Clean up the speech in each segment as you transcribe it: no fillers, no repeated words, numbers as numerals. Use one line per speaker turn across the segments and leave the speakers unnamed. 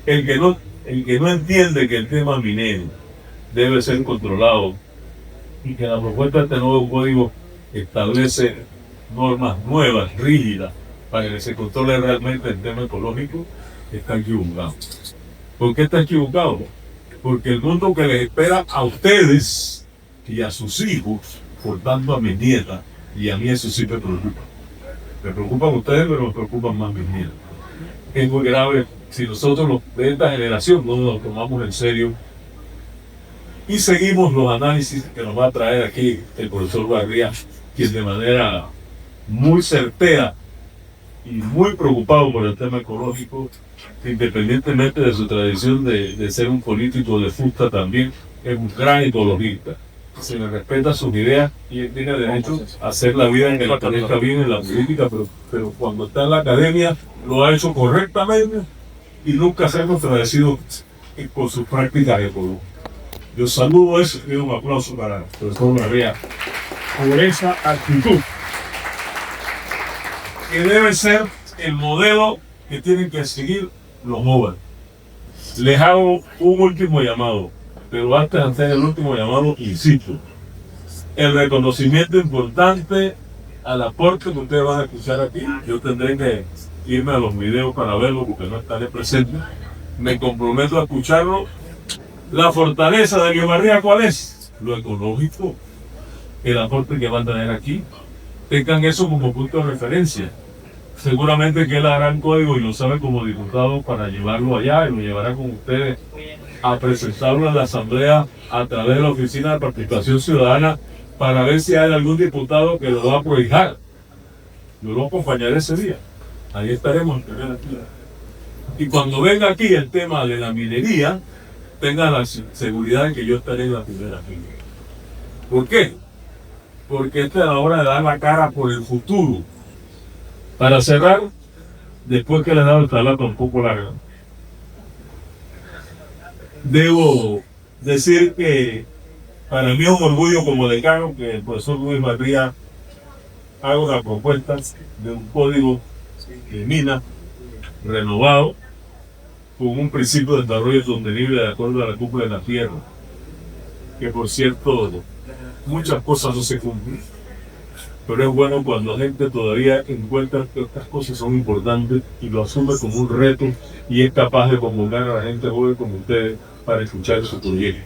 El que no entiende que el tema minero debe ser controlado y que la propuesta de este nuevo código establece normas nuevas, rígidas, para que se controle realmente el tema ecológico, está equivocado. ¿Por qué está equivocado? Porque el mundo que les espera a ustedes y a sus hijos, por tanto a mis nietas, y a mí eso sí me preocupa. Me preocupan ustedes, pero me preocupan más mis nietas. Es muy grave si nosotros de esta generación no nos tomamos en serio y seguimos los análisis que nos va a traer aquí el profesor Barría, quien de manera muy certera y muy preocupado por el tema ecológico, independientemente de su tradición de ser un político de fusta también, es un gran ecologista. Se le respeta sus ideas y él tiene derecho a hacer la vida en que le parezca bien en la política, pero cuando está en la academia lo ha hecho correctamente y nunca se ha contradecido con sus prácticas ecológicas. Yo saludo eso y doy un aplauso para el profesor Barría por esa actitud, que debe ser el modelo que tienen que seguir los jóvenes. Les hago un último llamado, pero antes de hacer el último llamado, insisto, el reconocimiento importante al aporte que ustedes van a escuchar aquí. Yo tendré que irme a los videos para verlo porque no estaré presente. Me comprometo a escucharlo. La fortaleza de Barría, ¿cuál es? Lo ecológico, el aporte que van a tener aquí. Tengan eso como punto de referencia. Seguramente que él hará un código y lo sabe como diputado para llevarlo allá y lo llevará con ustedes a presentarlo en la Asamblea a través de la Oficina de Participación Ciudadana para ver si hay algún diputado que lo va a prohijar. Yo lo acompañaré ese día. Ahí estaremos en primera fila. Y cuando venga aquí el tema de la minería, tenga la seguridad de que yo estaré en la primera fila. ¿Por qué? Porque esta es la hora de dar la cara por el futuro. Para cerrar, después que le he dado el talato un poco largo, debo decir que para mí es un orgullo como decano que el profesor Luis Barría haga una propuesta de un código de mina renovado con un principio de desarrollo sostenible de acuerdo a la cumbre de la tierra, que por cierto muchas cosas no se cumplen, pero es bueno cuando la gente todavía encuentra que estas cosas son importantes y lo asume como un reto y es capaz de convocar a la gente joven como ustedes para escuchar su proyecto.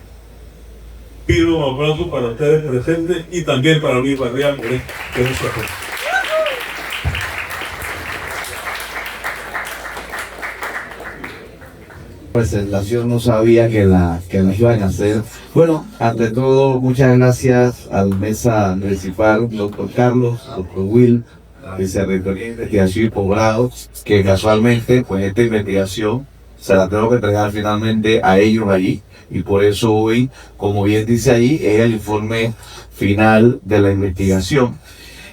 Pido un aplauso para ustedes presentes y también para Luis Barría por su apoyo.
Presentación no sabía que la iban a hacer. Bueno, ante todo, muchas gracias al mesa municipal, doctor Carlos, doctor Will, vicerrectoría de investigación y posgrado, que casualmente, pues esta investigación se la tengo que entregar finalmente a ellos allí, y por eso hoy, como bien dice ahí, es el informe final de la investigación.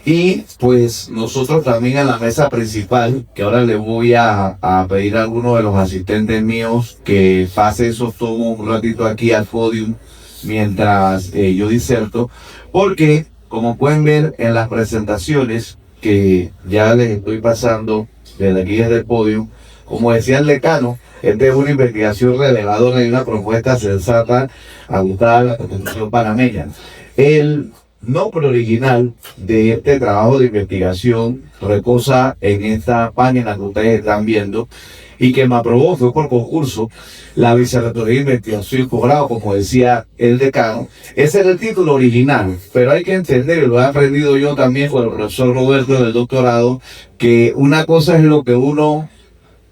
Y pues nosotros también en la mesa principal, que ahora le voy a pedir a alguno de los asistentes míos que pase esos tomos un ratito aquí al podium mientras yo diserto, porque como pueden ver en las presentaciones que ya les estoy pasando desde aquí desde el podium, como decía el decano, esta es una investigación reveladora y una propuesta sensata ajustada a la Constitución panameña. El nombre original de este trabajo de investigación reposa en esta página que ustedes están viendo y que me aprobó, fue por concurso, la Vicerrectoría de Investigación y Posgrado, como decía el decano. Ese era el título original, pero hay que entender, y lo he aprendido yo también con el profesor Roberto del doctorado, que una cosa es lo que uno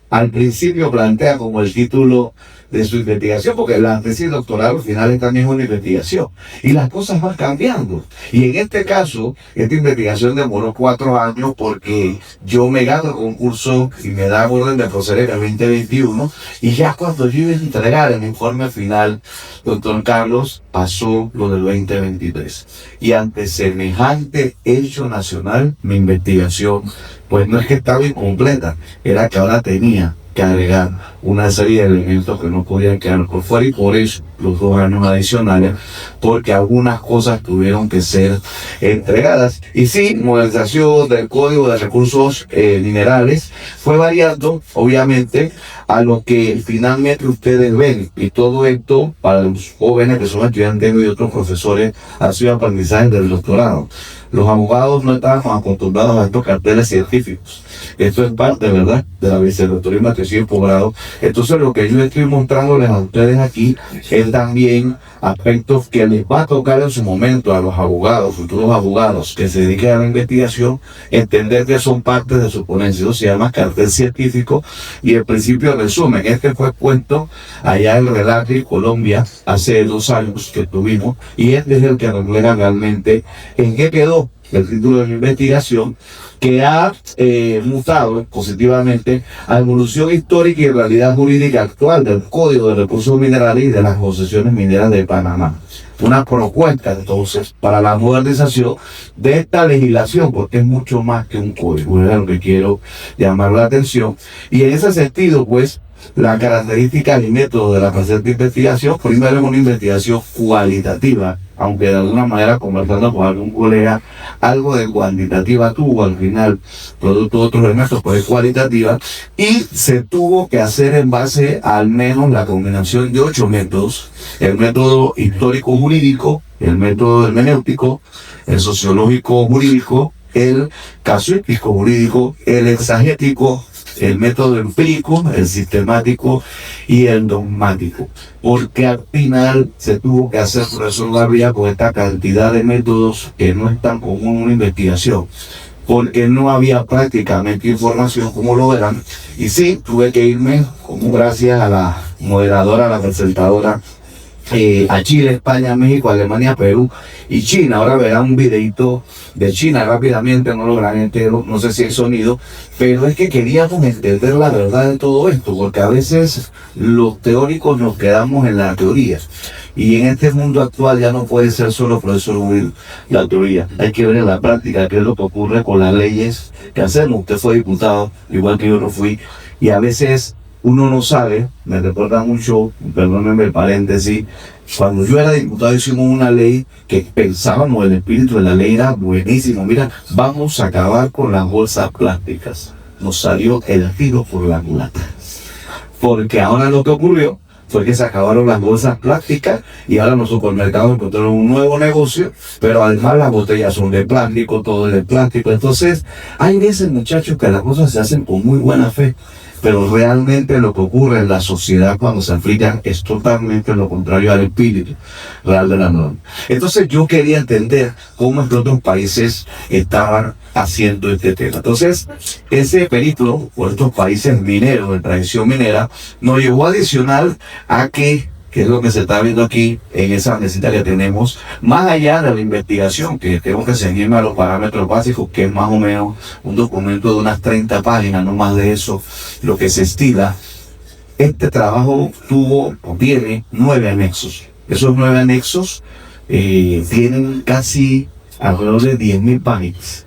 al principio plantea como el título de su investigación, porque la tesis doctoral al final también es una investigación y las cosas van cambiando, y en este caso esta investigación demoró 4 años porque yo me gano el concurso y me dan orden de proceder en el 2021, y ya cuando yo iba a entregar el informe final, doctor Carlos, pasó lo del 2023, y ante semejante hecho nacional mi investigación pues no es que estaba incompleta, era que ahora tenía que agregar una serie de elementos que no podían quedar por fuera, y por eso los 2 años adicionales, porque algunas cosas tuvieron que ser entregadas. Y sí, modernización del Código de Recursos Minerales fue variando, obviamente, a lo que finalmente ustedes ven. Y todo esto, para los jóvenes que son estudiantes y otros profesores, ha sido aprendizaje del doctorado. Los abogados no estaban acostumbrados a estos carteles científicos. Esto es parte, ¿verdad?, de la vicerrectoría de maestría y posgrado. Entonces, lo que yo estoy mostrándoles a ustedes aquí es también aspectos que les va a tocar en su momento a los abogados, futuros abogados que se dediquen a la investigación, entender que son parte de su ponencia. Eso se llama cartel científico, y el principio de resumen. Este fue puesto allá en Relati, Colombia, hace 2 años que tuvimos, y este es el que refleja realmente en qué quedó el título de mi investigación, que ha mutado positivamente a evolución histórica y realidad jurídica actual del Código de Recursos Minerales y de las concesiones mineras de Panamá. Una propuesta entonces para la modernización de esta legislación, porque es mucho más que un código, es lo que quiero llamar la atención. Y en ese sentido, pues, la característica y método de la presente investigación, primero es una investigación cualitativa, aunque de alguna manera, conversando con algún colega, algo de cuantitativa tuvo al final, producto de otros elementos, pues es cualitativa, y se tuvo que hacer en base al menos la combinación de 8 métodos: el método histórico jurídico, el método hermenéutico, el sociológico jurídico, el casuístico jurídico, el exegético, el método empírico, el sistemático y el dogmático. Porque al final se tuvo que hacer, por eso lo había con esta cantidad de métodos que no es tan común en una investigación, porque no había prácticamente información, como lo verán. Y sí, tuve que irme, como gracias a la moderadora, a la presentadora, a Chile, España, México, Alemania, Perú y China. Ahora verán un videito de China rápidamente, no lo verán entero, no sé si hay sonido, pero es que queríamos entender la verdad de todo esto, porque a veces los teóricos nos quedamos en la teoría, y en este mundo actual ya no puede ser solo profesor la teoría, hay que ver en la práctica qué es lo que ocurre con las leyes que hacemos. Usted fue diputado, igual que yo lo fui, y a veces uno no sabe. Me recuerda mucho, perdónenme el paréntesis, cuando yo era diputado hicimos una ley que pensábamos, el espíritu de la ley era buenísimo. Mira, vamos a acabar con las bolsas plásticas. Nos salió el tiro por la culata. Porque ahora lo que ocurrió fue que se acabaron las bolsas plásticas y ahora los supermercados encontraron un nuevo negocio, pero además las botellas son de plástico, todo es de plástico. Entonces, hay veces, muchachos, que las cosas se hacen con muy buena fe, pero realmente lo que ocurre en la sociedad cuando se aplican es totalmente lo contrario al espíritu real de la norma. Entonces yo quería entender cómo en otros países estaban haciendo este tema. Entonces ese periplo por estos países mineros, de tradición minera, nos llevó adicional a que es lo que se está viendo aquí en esa mesita que tenemos, más allá de la investigación, que tenemos que seguirme a los parámetros básicos, que es más o menos un documento de unas 30 páginas, no más de eso, lo que se estila. Este trabajo tiene 9 anexos. Esos 9 anexos tienen casi alrededor de 10.000 páginas.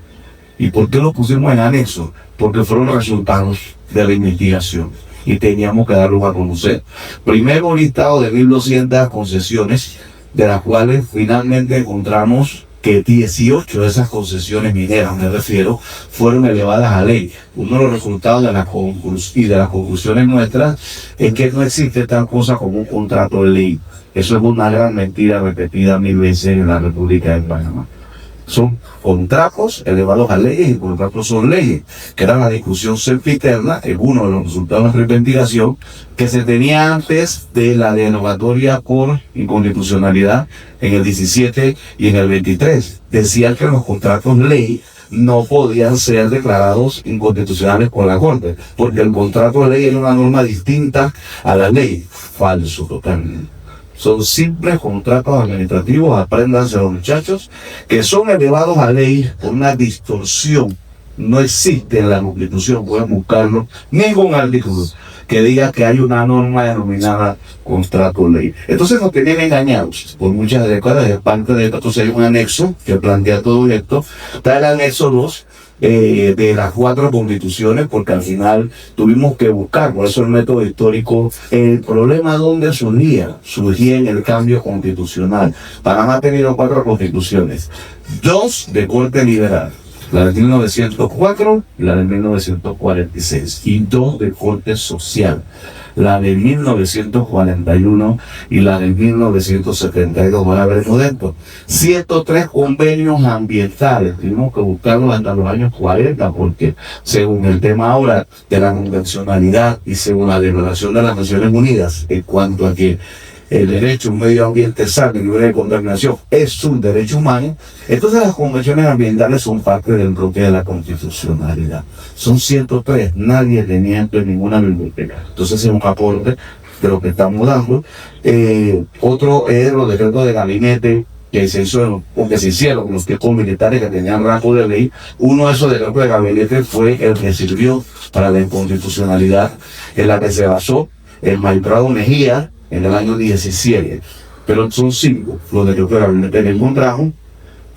¿Y por qué los pusimos en anexo? Porque fueron resultados de la investigación y teníamos que darlos a conocer. Primero, un listado de 1.200 concesiones, de las cuales finalmente encontramos que 18 de esas concesiones mineras, me refiero, fueron elevadas a ley. Uno de los resultados de las conclusiones nuestras es que no existe tal cosa como un contrato de ley. Eso es una gran mentira repetida 1000 veces en la República de Panamá. Son contratos elevados a leyes, y contratos son leyes, que era la discusión sempiterna, en uno de los resultados de nuestra investigación, que se tenía antes de la denogatoria por inconstitucionalidad en el 17 y en el 23. Decía que los contratos ley no podían ser declarados inconstitucionales por la Corte, porque el contrato de ley era una norma distinta a la ley. Falso totalmente. Son simples contratos administrativos, apréndanse los muchachos, que son elevados a ley por una distorsión. No existe en la Constitución, pueden buscarlo, ningún artículo que diga que hay una norma denominada contrato ley. Entonces nos tenían engañados por muchas décadas. De parte de esto, entonces hay un anexo que plantea todo esto. Está el anexo 2 de las 4 constituciones, porque al final tuvimos que buscar, por eso el método histórico, el problema donde surgía en el cambio constitucional. Panamá ha tenido 4 constituciones, 2 de corte liberal, la de 1904 y la de 1946, y 2 de corte social, la de 1941 y la de 1972. Van a ver dentro 103 convenios ambientales. Tuvimos que buscarlos hasta los años 40 porque según el tema ahora de la convencionalidad y según la Declaración de las Naciones Unidas en cuanto a que el derecho a un medio ambiente sano y libre de contaminación es un derecho humano, entonces las convenciones ambientales son parte del bloque de la constitucionalidad. Son 103, nadie tenía en ninguna biblioteca. Entonces es un aporte de lo que estamos dando. Otro es los decretos de gabinete que se hizo, o que se hicieron los tiempos militares que tenían rango de ley. Uno de esos decretos de gabinete fue el que sirvió para la inconstitucionalidad en la que se basó el magistrado Mejía en el año 17, pero son 5 los decretos de gabinete que encontramos.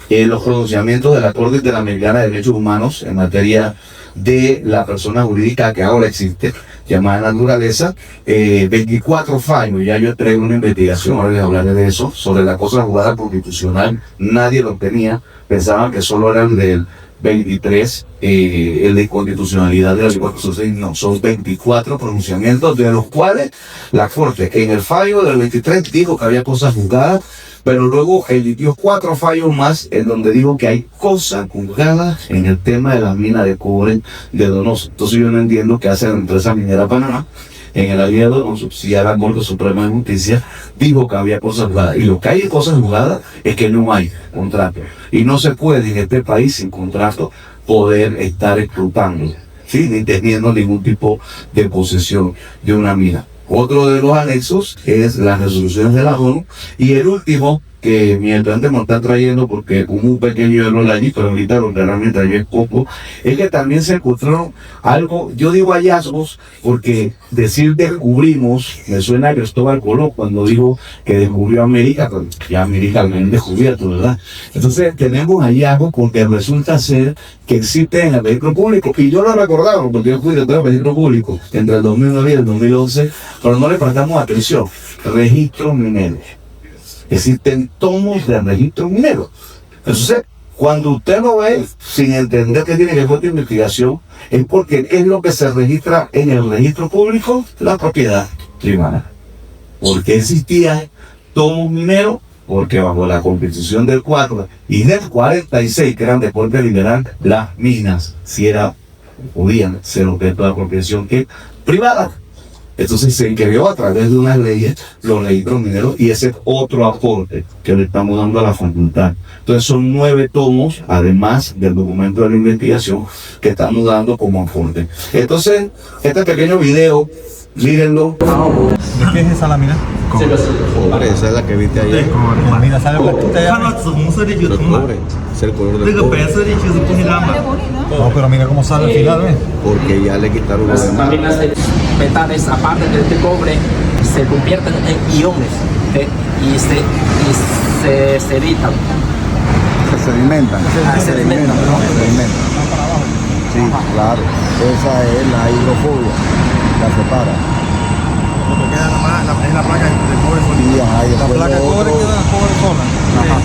Los pronunciamientos de la Corte Interamericana de Derechos Humanos en materia de la persona jurídica que ahora existe, llamada naturaleza, 24 fallos. Ya yo traigo una investigación, ahora les hablaré de eso, sobre la cosa jugada constitucional. Nadie lo tenía, pensaban que solo eran del 23, el de constitucionalidad de la ley 406, no, son 24 pronunciamientos, de los cuales la Corte en el fallo del 23 dijo que había cosas juzgadas, pero luego emitió 4 fallos más en donde dijo que hay cosas juzgadas en el tema de la mina de cobre de Donoso. Entonces yo no entiendo qué hace la empresa minera Panamá en el área de Donoso, si ya la Corte Suprema de Justicia dijo que había cosas juzgadas. Y lo que hay cosas juzgadas es que no hay contrato. Y no se puede en este país sin contrato poder estar explotando, ¿sí? Ni teniendo ningún tipo de posesión de una mina. Otro de los anexos es las resoluciones de la ONU. Y el último, que mi estudiante me está trayendo porque hubo un pequeño error allí, pero ahorita lo que realmente trayó es poco, es que también se encontraron algo, yo digo hallazgos, porque decir descubrimos, me suena a Cristóbal Colón cuando dijo que descubrió América, pero ya América lo han descubierto, ¿verdad? Entonces tenemos hallazgos porque resulta ser que existe en el registro público, y yo lo recordaba porque yo fui director del registro público entre el 2009 y el 2011, pero no le prestamos atención. Registro minero. Existen tomos de registro minero. Entonces, cuando usted lo ve sin entender que tiene que ver con investigación, es porque es lo que se registra en el registro público, la propiedad privada. ¿Por qué existía tomos mineros? Porque bajo la Constitución del 4 y del 46, que eran de corte liberal, las minas si podían ser objeto de apropiación privada. Entonces se creó a través de unas leyes los registros mineros, y ese es otro aporte que le estamos dando a la facultad. Entonces son 9 tomos, además del documento de la investigación, que estamos dando como aporte. Entonces, este pequeño video, mírenlo.
¿De qué es esa lámina?
Cobre, esa es la que viste ahí.
Mira, sale blanquita ya.
Cobre, es el color del cobre.
No, pero mira cómo sale al final, ¿ves?
Porque ya le quitaron los
Las
demás.
láminas de metales, aparte de este cobre, se convierten en iones y se sedimentan.
Se sedimentan.
Se sedimentan, ¿no?
Se sedimentan. Sí, claro. Esa es la hidrofobia. La separa.
Lo que queda nomás es la placa de cobre sola.
Y ahí
La
después
placa de
lo
cobre
otro-
queda cobre sola. Ajá.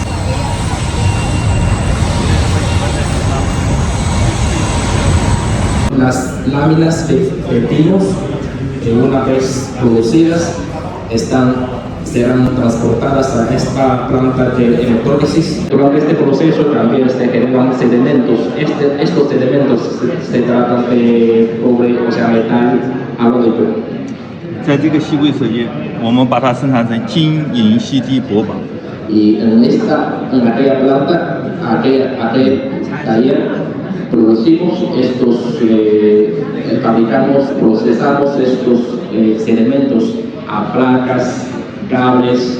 Las láminas de pinos, una vez producidas, serán transportadas a esta planta de electrólisis. Durante este proceso también se generan sedimentos. Estos sedimentos se tratan de cobre, o sea, metal alódico.
在这个硒贵色液，我们把它生产成金银硒锑铂钡。
Y en aquella planta, aquel taller, producimos estos, fabricamos, procesamos estos sedimentos a placas, cables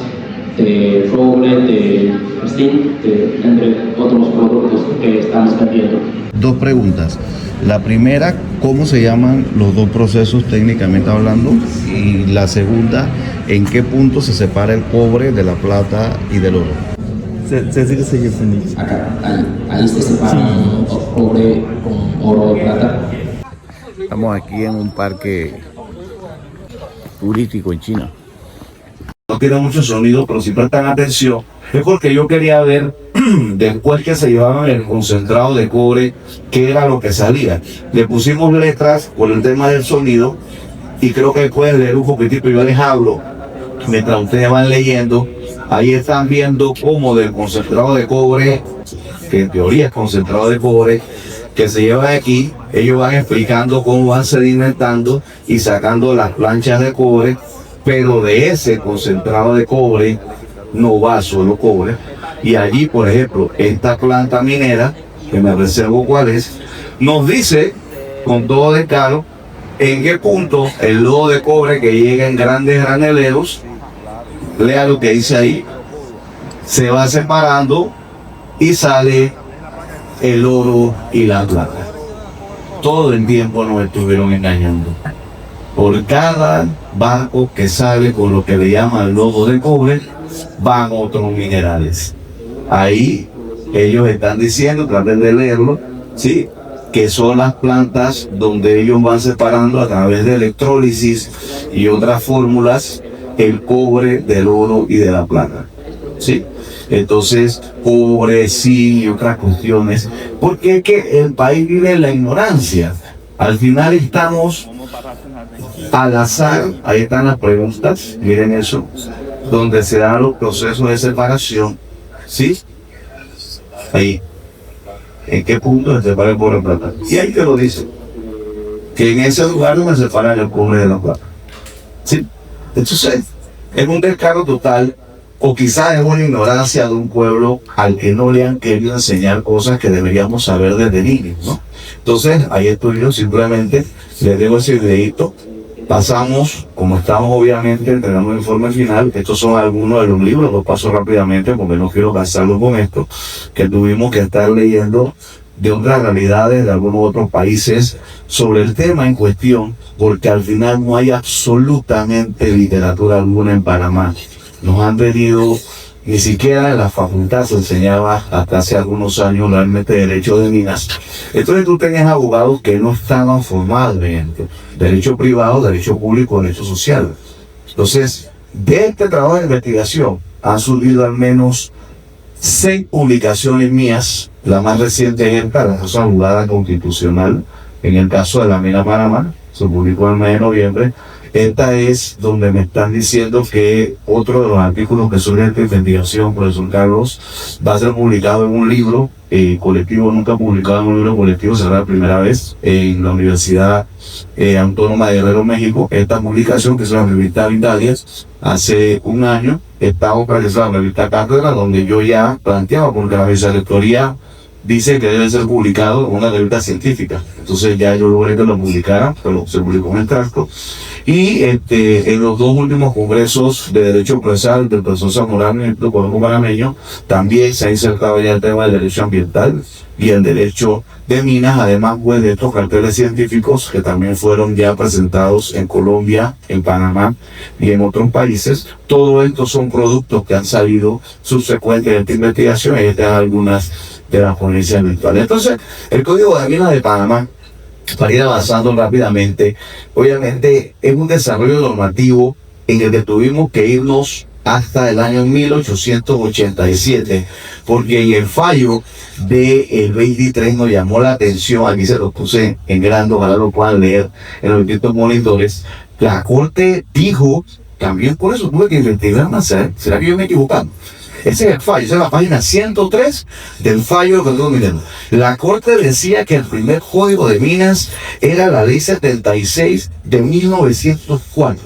de cobre, de zinc, entre otros productos que estamos vendiendo.
2 preguntas. La primera, ¿cómo se llaman los 2 procesos técnicamente hablando? Y la segunda, ¿en qué punto se separa el cobre de la plata y del oro?
在这个色液分离器，
Acá, ahí se separan cobre con oro y plata.
Estamos aquí en un parque turístico en China. No tiene mucho sonido, pero si prestan atención, es porque yo quería ver después que se llevaron el concentrado de cobre, ¿qué era lo que salía? Le pusimos letras por el tema del sonido y creo que pueden leer un poquitito, yo les hablo mientras ustedes van leyendo. Ahí están viendo cómo del concentrado de cobre, que en teoría es concentrado de cobre, que se lleva de aquí, ellos van explicando cómo van sedimentando y sacando las planchas de cobre, pero de ese concentrado de cobre no va solo cobre. Y allí, por ejemplo, esta planta minera, que me reservo cuál es, nos dice con todo descaro en qué punto el lodo de cobre que llega en grandes graneleros, lea lo que dice ahí, se va separando y sale el oro y la plata. Todo el tiempo nos estuvieron engañando. Por cada barco que sale con lo que le llaman lodo de cobre, van otros minerales. Ahí ellos están diciendo, traten de leerlo, ¿sí?, que son las plantas donde ellos van separando a través de electrólisis y otras fórmulas el cobre del oro y de la plata, ¿sí? Entonces, cobre, sí, y otras cuestiones, porque es que el país vive en la ignorancia. Al final estamos al azar, ahí están las preguntas, miren eso, donde se dan los procesos de separación, ¿sí? Ahí. ¿En qué punto se separa el cobre de la plata? Y ahí te lo dice, que en ese lugar donde se separan el cobre de la plata, ¿sí? Entonces, es un descaro total, o quizás es una ignorancia de un pueblo al que no le han querido enseñar cosas que deberíamos saber desde niños, ¿no? Entonces, ahí estoy yo, simplemente les dejo ese videito. Pasamos, como estamos obviamente entregando el informe final, estos son algunos de los libros, los paso rápidamente porque no quiero cansarlos con esto, que tuvimos que estar leyendo de otras realidades de algunos otros países sobre el tema en cuestión, porque al final no hay absolutamente literatura alguna en Panamá. Nos han venido, ni siquiera en la facultad se enseñaba hasta hace algunos años realmente derecho de minas. Entonces tú tenías abogados que no estaban formados en derecho privado, derecho público, derecho social. Entonces, de este trabajo de investigación han surgido al menos 6 publicaciones mías. La más reciente es esta, la cosa juzgada constitucional, en el caso de la mina Panamá, se publicó en el mes de noviembre. Esta es donde me están diciendo que otro de los artículos que surge de esta investigación, profesor Carlos, va a ser publicado en un libro colectivo, nunca publicado en un libro colectivo, será la primera vez en la Universidad Autónoma de Guerrero, México. Esta publicación, que es la revista Vitalias, hace un año, esta obra que es la revista Cátedra, donde yo ya planteaba, porque la vicerrectoría dice que debe ser publicado en una revista científica. Entonces ya yo logré que lo publicara, pero se publicó en extracto. Y en los 2 últimos congresos de Derecho Procesal del profesor Zamorano y el Código Panameño, también se ha insertado ya el tema del derecho ambiental y el derecho de minas, además pues, de estos carteles científicos que también fueron ya presentados en Colombia, en Panamá y en otros países. Todo esto son productos que han salido subsecuentes de esta investigación, y estas algunas de las ponencias virtuales. Entonces, el Código de Minas de Panamá, para ir avanzando rápidamente, obviamente es un desarrollo normativo en el que tuvimos que irnos hasta el año 1887, porque en el fallo del 23 nos llamó la atención, aquí se lo puse en grande, ojalá lo puedan leer en los distintos monitores. La Corte dijo, también por eso tuve que investigar más, ¿será que yo me he equivocado? Ese es el fallo, esa es la página 103 del fallo del Código Minero. La Corte decía que el primer Código de Minas era la Ley 76 de 1904.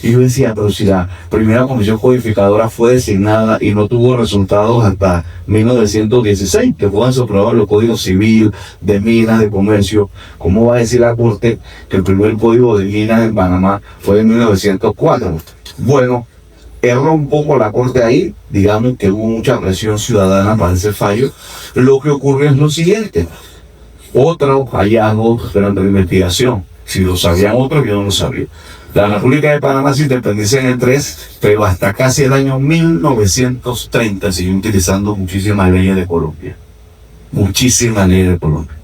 Y yo decía, pero si la primera comisión codificadora fue designada y no tuvo resultados hasta 1916, que puedan aprobar los códigos civil, de minas, de comercio, ¿cómo va a decir la Corte que el primer código de minas en Panamá fue de 1904? Bueno, erró un poco la Corte ahí, digamos que hubo mucha presión ciudadana para ese fallo. Lo que ocurrió es lo siguiente: otro hallazgo durante la investigación. Si lo sabían otros, yo no lo sabía. La República de Panamá se independiza en el 3, pero hasta casi el año 1930 siguió utilizando muchísimas leyes de Colombia. Muchísimas leyes de Colombia.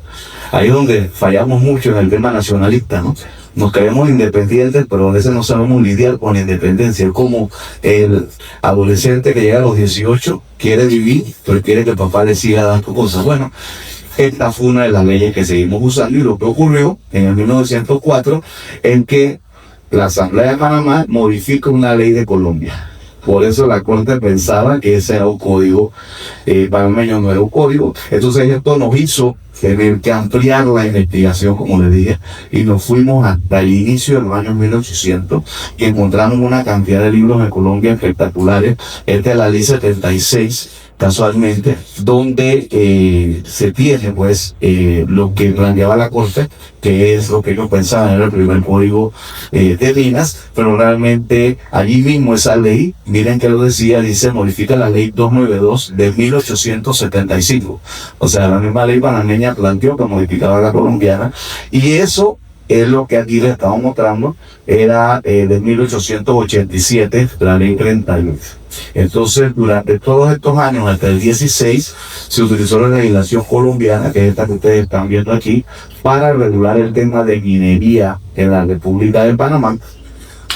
Ahí es donde fallamos mucho en el tema nacionalista, ¿no? nos creemos independientes, pero a veces no sabemos lidiar con la independencia. Es como el adolescente que llega a los 18, quiere vivir, pero quiere que el papá le siga dando cosas. Bueno, esta fue una de las leyes que seguimos usando, y lo que ocurrió en el 1904, en que la Asamblea de Panamá modifica una ley de Colombia. Por eso la Corte pensaba que ese era un código panameño, no era un código. Entonces esto nos hizo tener que ampliar la investigación, como les dije, y nos fuimos hasta el inicio de los años 1800 y encontramos una cantidad de libros en Colombia espectaculares. Esta es la ley 76, casualmente, donde se tiene pues lo que planteaba la Corte, que es lo que ellos pensaban era el primer código de minas, pero realmente allí mismo esa ley, miren que lo decía, dice, modifica la ley 292 de 1875. O sea, la misma ley panameña planteó que modificaba la colombiana, y eso es lo que aquí les estamos mostrando, era de 1887, la ley 38. Entonces, durante todos estos años, hasta el 16, se utilizó la legislación colombiana, que es esta que ustedes están viendo aquí, para regular el tema de minería en la República de Panamá.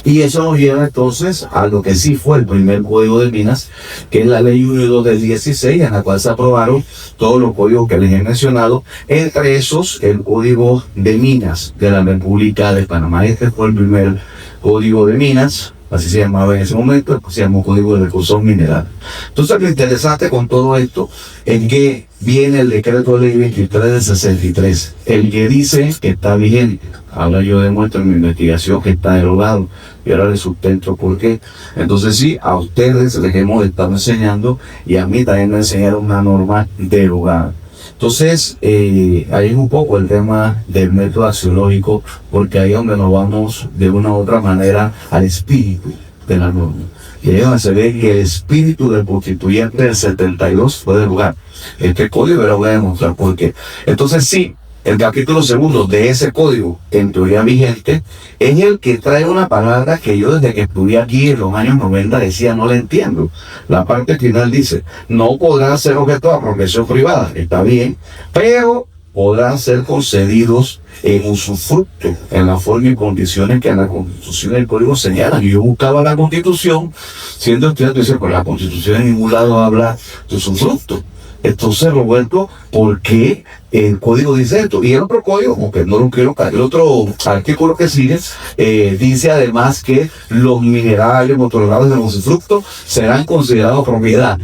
Y eso nos lleva entonces a lo que sí fue el primer código de minas, que es la ley 1 y 2 del 16, en la cual se aprobaron todos los códigos que les he mencionado, entre esos el código de minas de la República de Panamá. Este fue el primer código de minas, así se llamaba en ese momento, después se llamó Código de Recursos Minerales. Entonces, lo interesante con todo esto es que viene el decreto de ley 23 del 63, el que dice que está vigente. Ahora yo demuestro en mi investigación que está derogado, y ahora les sustento por qué. Entonces sí, a ustedes les hemos estado enseñando, y a mí también me enseñaron una norma derogada. Entonces, ahí es un poco el tema del método axiológico, porque ahí es donde nos vamos de una u otra manera al espíritu de la norma. Y ahí es donde se ve que el espíritu del constituyente del 72 fue derogado. Este código lo voy a demostrar por qué. Entonces sí, el capítulo segundo de ese código, en teoría vigente, es el que trae una palabra que yo desde que estudié aquí en los años 90 decía no la entiendo. La parte final dice, no podrán ser objeto de apropiación privada, está bien, pero podrán ser concedidos en usufructo, en la forma y condiciones que en la Constitución y el Código señalan. Y yo buscaba la Constitución, siendo estudiante, dice, pues la Constitución en ningún lado habla de usufructo. Entonces, Roberto, ¿por qué el código dice esto? Y el otro código, aunque no lo quiero caer, el otro artículo que sigue, dice además que los minerales otorgados en el usufructo serán considerados propiedad,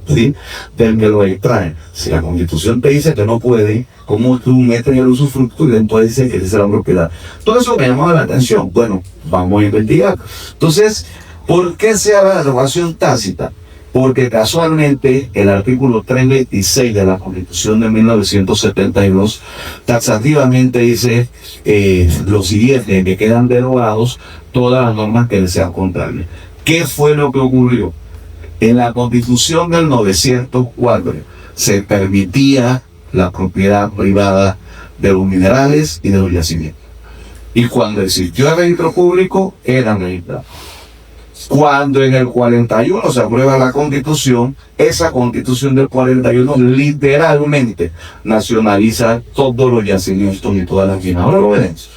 ¿sí?, del que lo extrae. Si la Constitución te dice que no puede, ¿cómo tú metes el usufructo y después dice que será propiedad? Todo eso me llamaba la atención. Bueno, vamos a investigar. Entonces, ¿por qué se habla de derogación tácita? Porque casualmente el artículo 326 de la Constitución de 1972 taxativamente dice lo siguiente, que quedan derogados todas las normas que les sean contrarias. ¿Qué fue lo que ocurrió? En la Constitución del 904 se permitía la propiedad privada de los minerales y de los yacimientos. Y cuando existió el registro público, eran registrados. Cuando en el 41 se aprueba la Constitución, esa Constitución del 41 literalmente nacionaliza todos los yacimientos y todas las minas. Ahora lo veremos.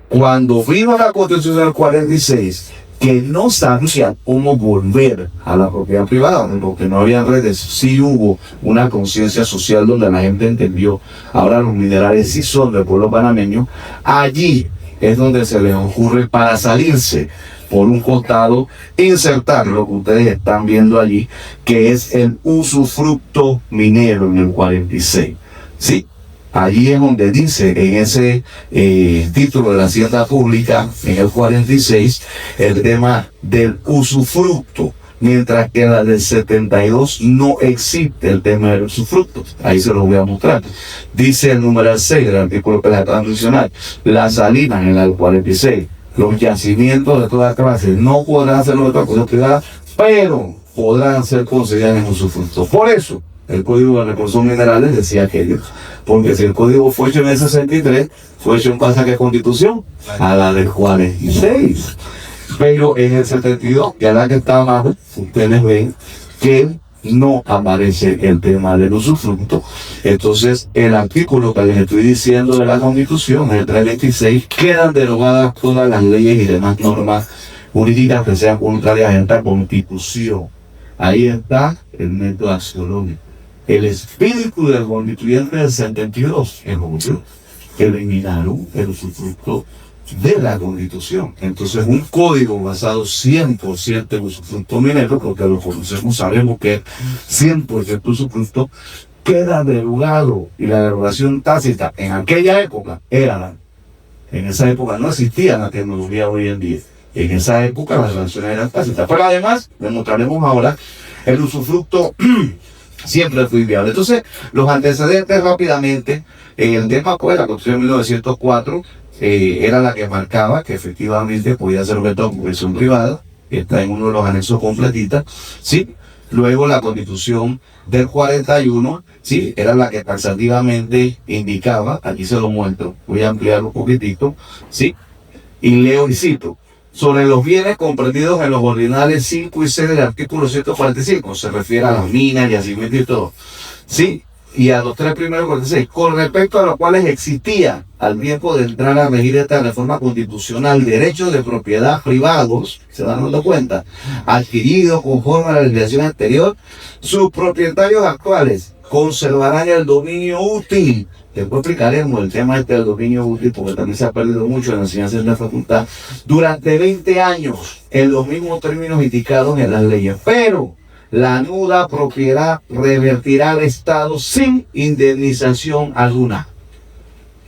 Cuando vino la Constitución del 46, que no sabía cómo volver a la propiedad privada, porque no había redes, sí hubo una conciencia social donde la gente entendió, ahora los minerales sí son del pueblo panameño. Allí es donde se les ocurre, para salirse por un costado, insertar lo que ustedes están viendo allí, que es el usufructo minero en el 46. Sí, allí es donde dice, en ese título de la Hacienda Pública, en el 46, el tema del usufructo, mientras que en la del 72 no existe el tema del usufructo. Ahí se lo voy a mostrar. Dice el número 6 del artículo que les acabo de mencionar, las salinas en el 46. Los yacimientos de toda clase no podrán ser otra cosa privada, pero podrán ser considerados en usufructo. Por eso, el Código de Recursos Minerales decía aquello. Porque si el código fue hecho en el 63, fue hecho en base a qué Constitución, a la del 46. Pero en el 72, que es la que está abajo, ustedes ven que no aparece el tema del usufructo. Entonces, el artículo que les estoy diciendo de la Constitución, el 326, quedan derogadas todas las leyes y demás normas jurídicas que sean contrarias a esta Constitución. Ahí está el método axiológico. El espíritu del constituyente del 72 eliminaron el usufructo de la Constitución. Entonces, un código basado 100% en usufructo minero, porque lo conocemos, sabemos que 100% usufructo, queda derogado. Y la derogación tácita en aquella época en esa época no existía la tecnología hoy en día. En esa época las relaciones eran tácitas. Pero además, demostraremos ahora, el usufructo siempre fue inviable. Entonces, los antecedentes rápidamente, el tema pues la Constitución de 1904 era la que marcaba que efectivamente podía ser objeto de ocupación privada, que está en uno de los anexos completitas, ¿sí? Luego la Constitución del 41, ¿sí? Era la que taxativamente indicaba, aquí se lo muestro, voy a ampliarlo un poquitito, ¿sí? Y leo y cito: sobre los bienes comprendidos en los ordinales 5 y 6 del artículo 145, se refiere a las minas, yacimientos y todo, ¿sí? Y a los 3 primeros 46, con respecto a los cuales existía al tiempo de entrar a regir esta reforma constitucional derechos de propiedad privados, se van dando cuenta, adquiridos conforme a la legislación anterior, sus propietarios actuales conservarán el dominio útil. Después explicaremos el tema del dominio útil, porque también se ha perdido mucho en la enseñanza de la facultad, durante 20 años, en los mismos términos indicados en las leyes. Pero la nuda propiedad revertirá al Estado sin indemnización alguna.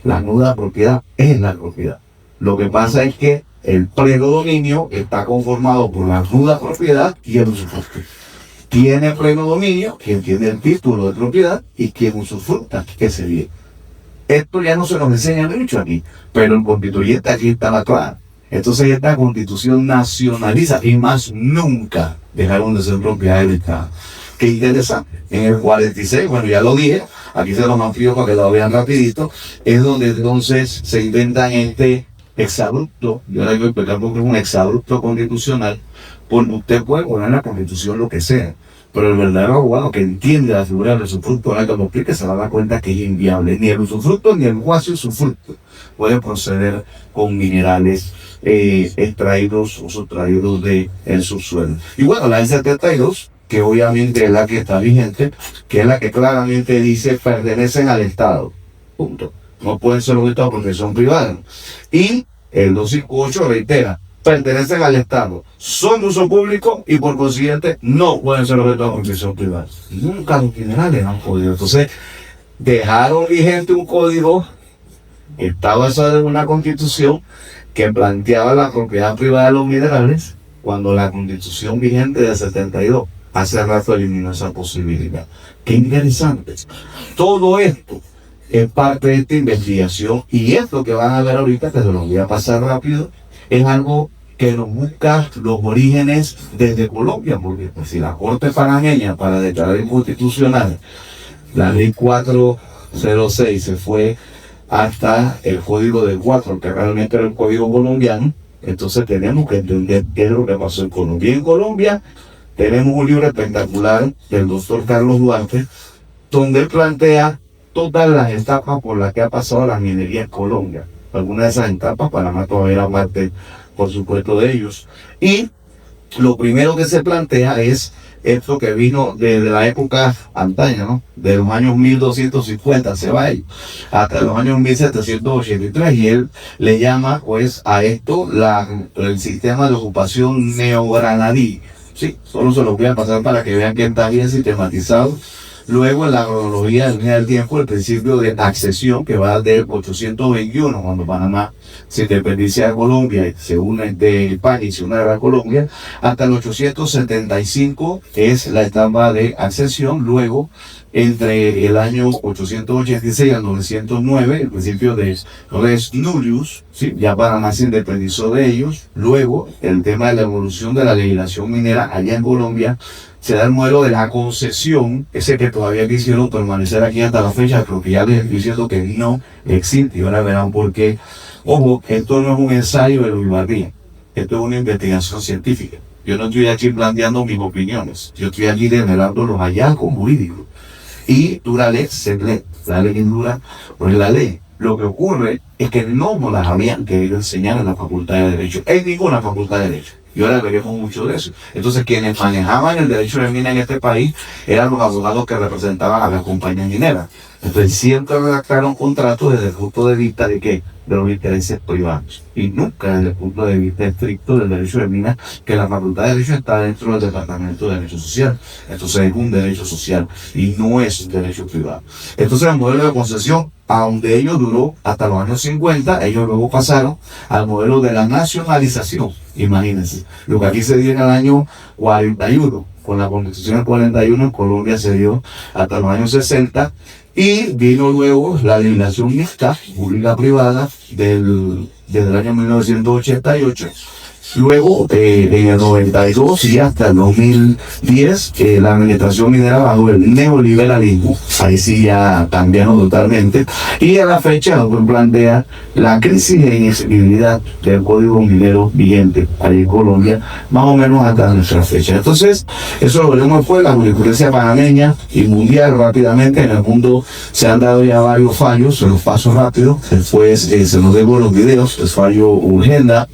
La nuda propiedad es la propiedad. Lo que pasa es que el pleno dominio está conformado por la nuda propiedad y el usufructo. Tiene pleno dominio quien tiene el título de propiedad y quien usufructa ese bien. Esto ya no se nos enseña mucho aquí, pero el constituyente aquí estaba claro. Entonces esta Constitución nacionaliza y más nunca dejaron de ser propiedad del Estado. Qué interesante. En el 46, bueno, ya lo dije, aquí se los amplío para que lo vean rapidito, es donde entonces se inventan este exabrupto, yo ahora voy a explicar porque es un exabrupto constitucional, porque usted puede poner en la Constitución lo que sea, pero el verdadero abogado que entiende la figura del usufructo, ahora que lo explique, se va a dar cuenta que es inviable. Ni el usufructo ni el cuasi usufructo pueden proceder con minerales extraídos o sustraídos del subsuelo. Y bueno, la N72, que obviamente es la que está vigente, que es la que claramente dice pertenecen al Estado. Punto. No pueden ser objeto porque son privados. Y el 258 reitera, pertenecen al Estado, son de uso público y por consiguiente no pueden ser objeto porque son privados. Nunca los minerales han podido. Entonces, dejaron vigente un código que está basado en una constitución que planteaba la propiedad privada de los minerales, cuando la constitución vigente de 72 hace rato eliminó esa posibilidad. Qué interesante. Todo esto es parte de esta investigación, y esto que van a ver ahorita, que se los voy a pasar rápido, es algo que nos busca los orígenes desde Colombia, porque pues, si la Corte Panameña para declarar inconstitucional la ley 406 se fue hasta el código del 4, que realmente era el código colombiano, entonces tenemos que entender qué es lo que pasó en Colombia. Y en Colombia tenemos un libro espectacular del doctor Carlos Duarte, donde él plantea todas las etapas por las que ha pasado la minería en Colombia. Algunas de esas etapas, Panamá todavía era parte, por supuesto, de ellos. Y lo primero que se plantea es esto que vino desde la época antaña, ¿no? De los años 1250 se va ahí, hasta los años 1783, y él le llama pues a esto el sistema de ocupación neogranadí. Sí, solo se lo voy a pasar para que vean que está bien sistematizado. Luego en la cronología del línea del tiempo, el principio de accesión, que va del 821, cuando Panamá se independicia de Colombia y se une de España y se une a Colombia, hasta el 875 es la etapa de accesión. Luego, entre el año 886 al 909, el principio de res nullius, ¿sí? Ya Panamá se independizó de ellos. Luego, el tema de la evolución de la legislación minera allá en Colombia, se da el modelo de la concesión, ese que todavía quisieron permanecer aquí hasta la fecha, pero que ya les estoy diciendo que no existe, y ahora verán por qué. Ojo, esto no es un ensayo de Luis Bardía, esto es una investigación científica. Yo no estoy aquí planteando mis opiniones. Yo estoy aquí generando los hallazgos jurídicos. Y dura ley, se lee. La ley dura, pues la ley. Lo que ocurre es que no nos las habían querido enseñar en la Facultad de Derecho, en ninguna Facultad de Derecho. Y ahora veremos mucho de eso. Entonces, quienes manejaban el derecho de mina en este país eran los abogados que representaban a las compañías mineras. Entonces, siempre redactaron contratos desde el punto de vista de que de los intereses privados y nunca desde el punto de vista estricto del derecho de mina, que la Facultad de Derecho está dentro del Departamento de Derecho Social. Entonces es un derecho social y no es un derecho privado. Entonces el modelo de concesión, aunque ellos duró hasta los años 50, ellos luego pasaron al modelo de la nacionalización. Imagínense, lo que aquí se dio en el año 41, con la Constitución del 41 en Colombia se dio hasta los años 60, y vino luego la legislación mixta, pública-privada, desde el año 1988. Luego, en el 92 y hasta el 2010, la administración minera bajo el neoliberalismo, ahí sí ya cambiaron totalmente, y a la fecha plantea la crisis de inexequibilidad del código minero vigente ahí en Colombia, más o menos hasta nuestra fecha. Entonces, eso lo veremos después, la jurisprudencia panameña y mundial rápidamente. En el mundo se han dado ya varios fallos, se los paso rápido, después se nos debo los videos, el fallo Urgenda,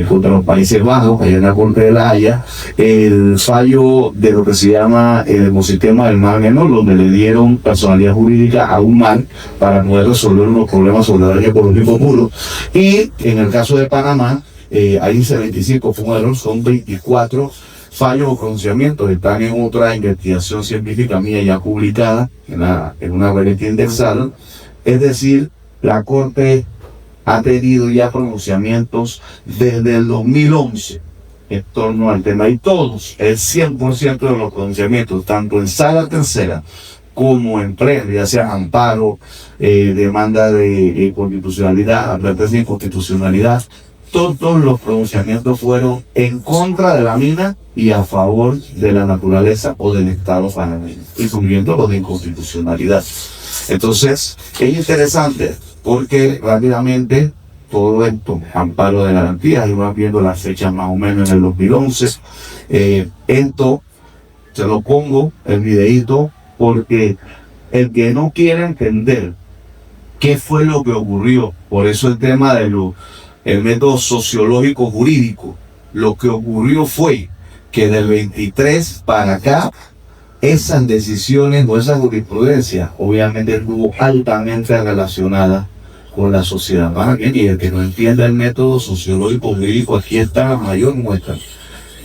contra los Países Bajos, allá en la Corte de la Haya, el fallo de lo que se llama el ecosistema del Mar Menor, donde le dieron personalidad jurídica a un mar para poder resolver unos problemas sobre el ecológico puro. Y en el caso de Panamá, ahí dice 25, fue un error, son 24 fallos o pronunciamientos, están en otra investigación científica mía ya publicada, en una revista indexada. Es decir, la Corte ha tenido ya pronunciamientos desde el 2011 en torno al tema, y todos, el 100% de los pronunciamientos, tanto en sala tercera como en pleno, ya sea amparo, demanda de constitucionalidad, advertencia de inconstitucionalidad, todos los pronunciamientos fueron en contra de la mina y a favor de la naturaleza o del Estado panameño, incluyendo lo de inconstitucionalidad. Entonces, es interesante porque rápidamente todo esto, amparo de garantías, iba viendo las fechas más o menos en el 2011. Esto se lo pongo, el videíto, porque el que no quiere entender qué fue lo que ocurrió, por eso el tema de el método sociológico jurídico, lo que ocurrió fue que del 23 para acá, esas decisiones o esa jurisprudencia obviamente estuvo altamente relacionada con la sociedad. Y el que no entienda el método sociológico jurídico, aquí está la mayor muestra.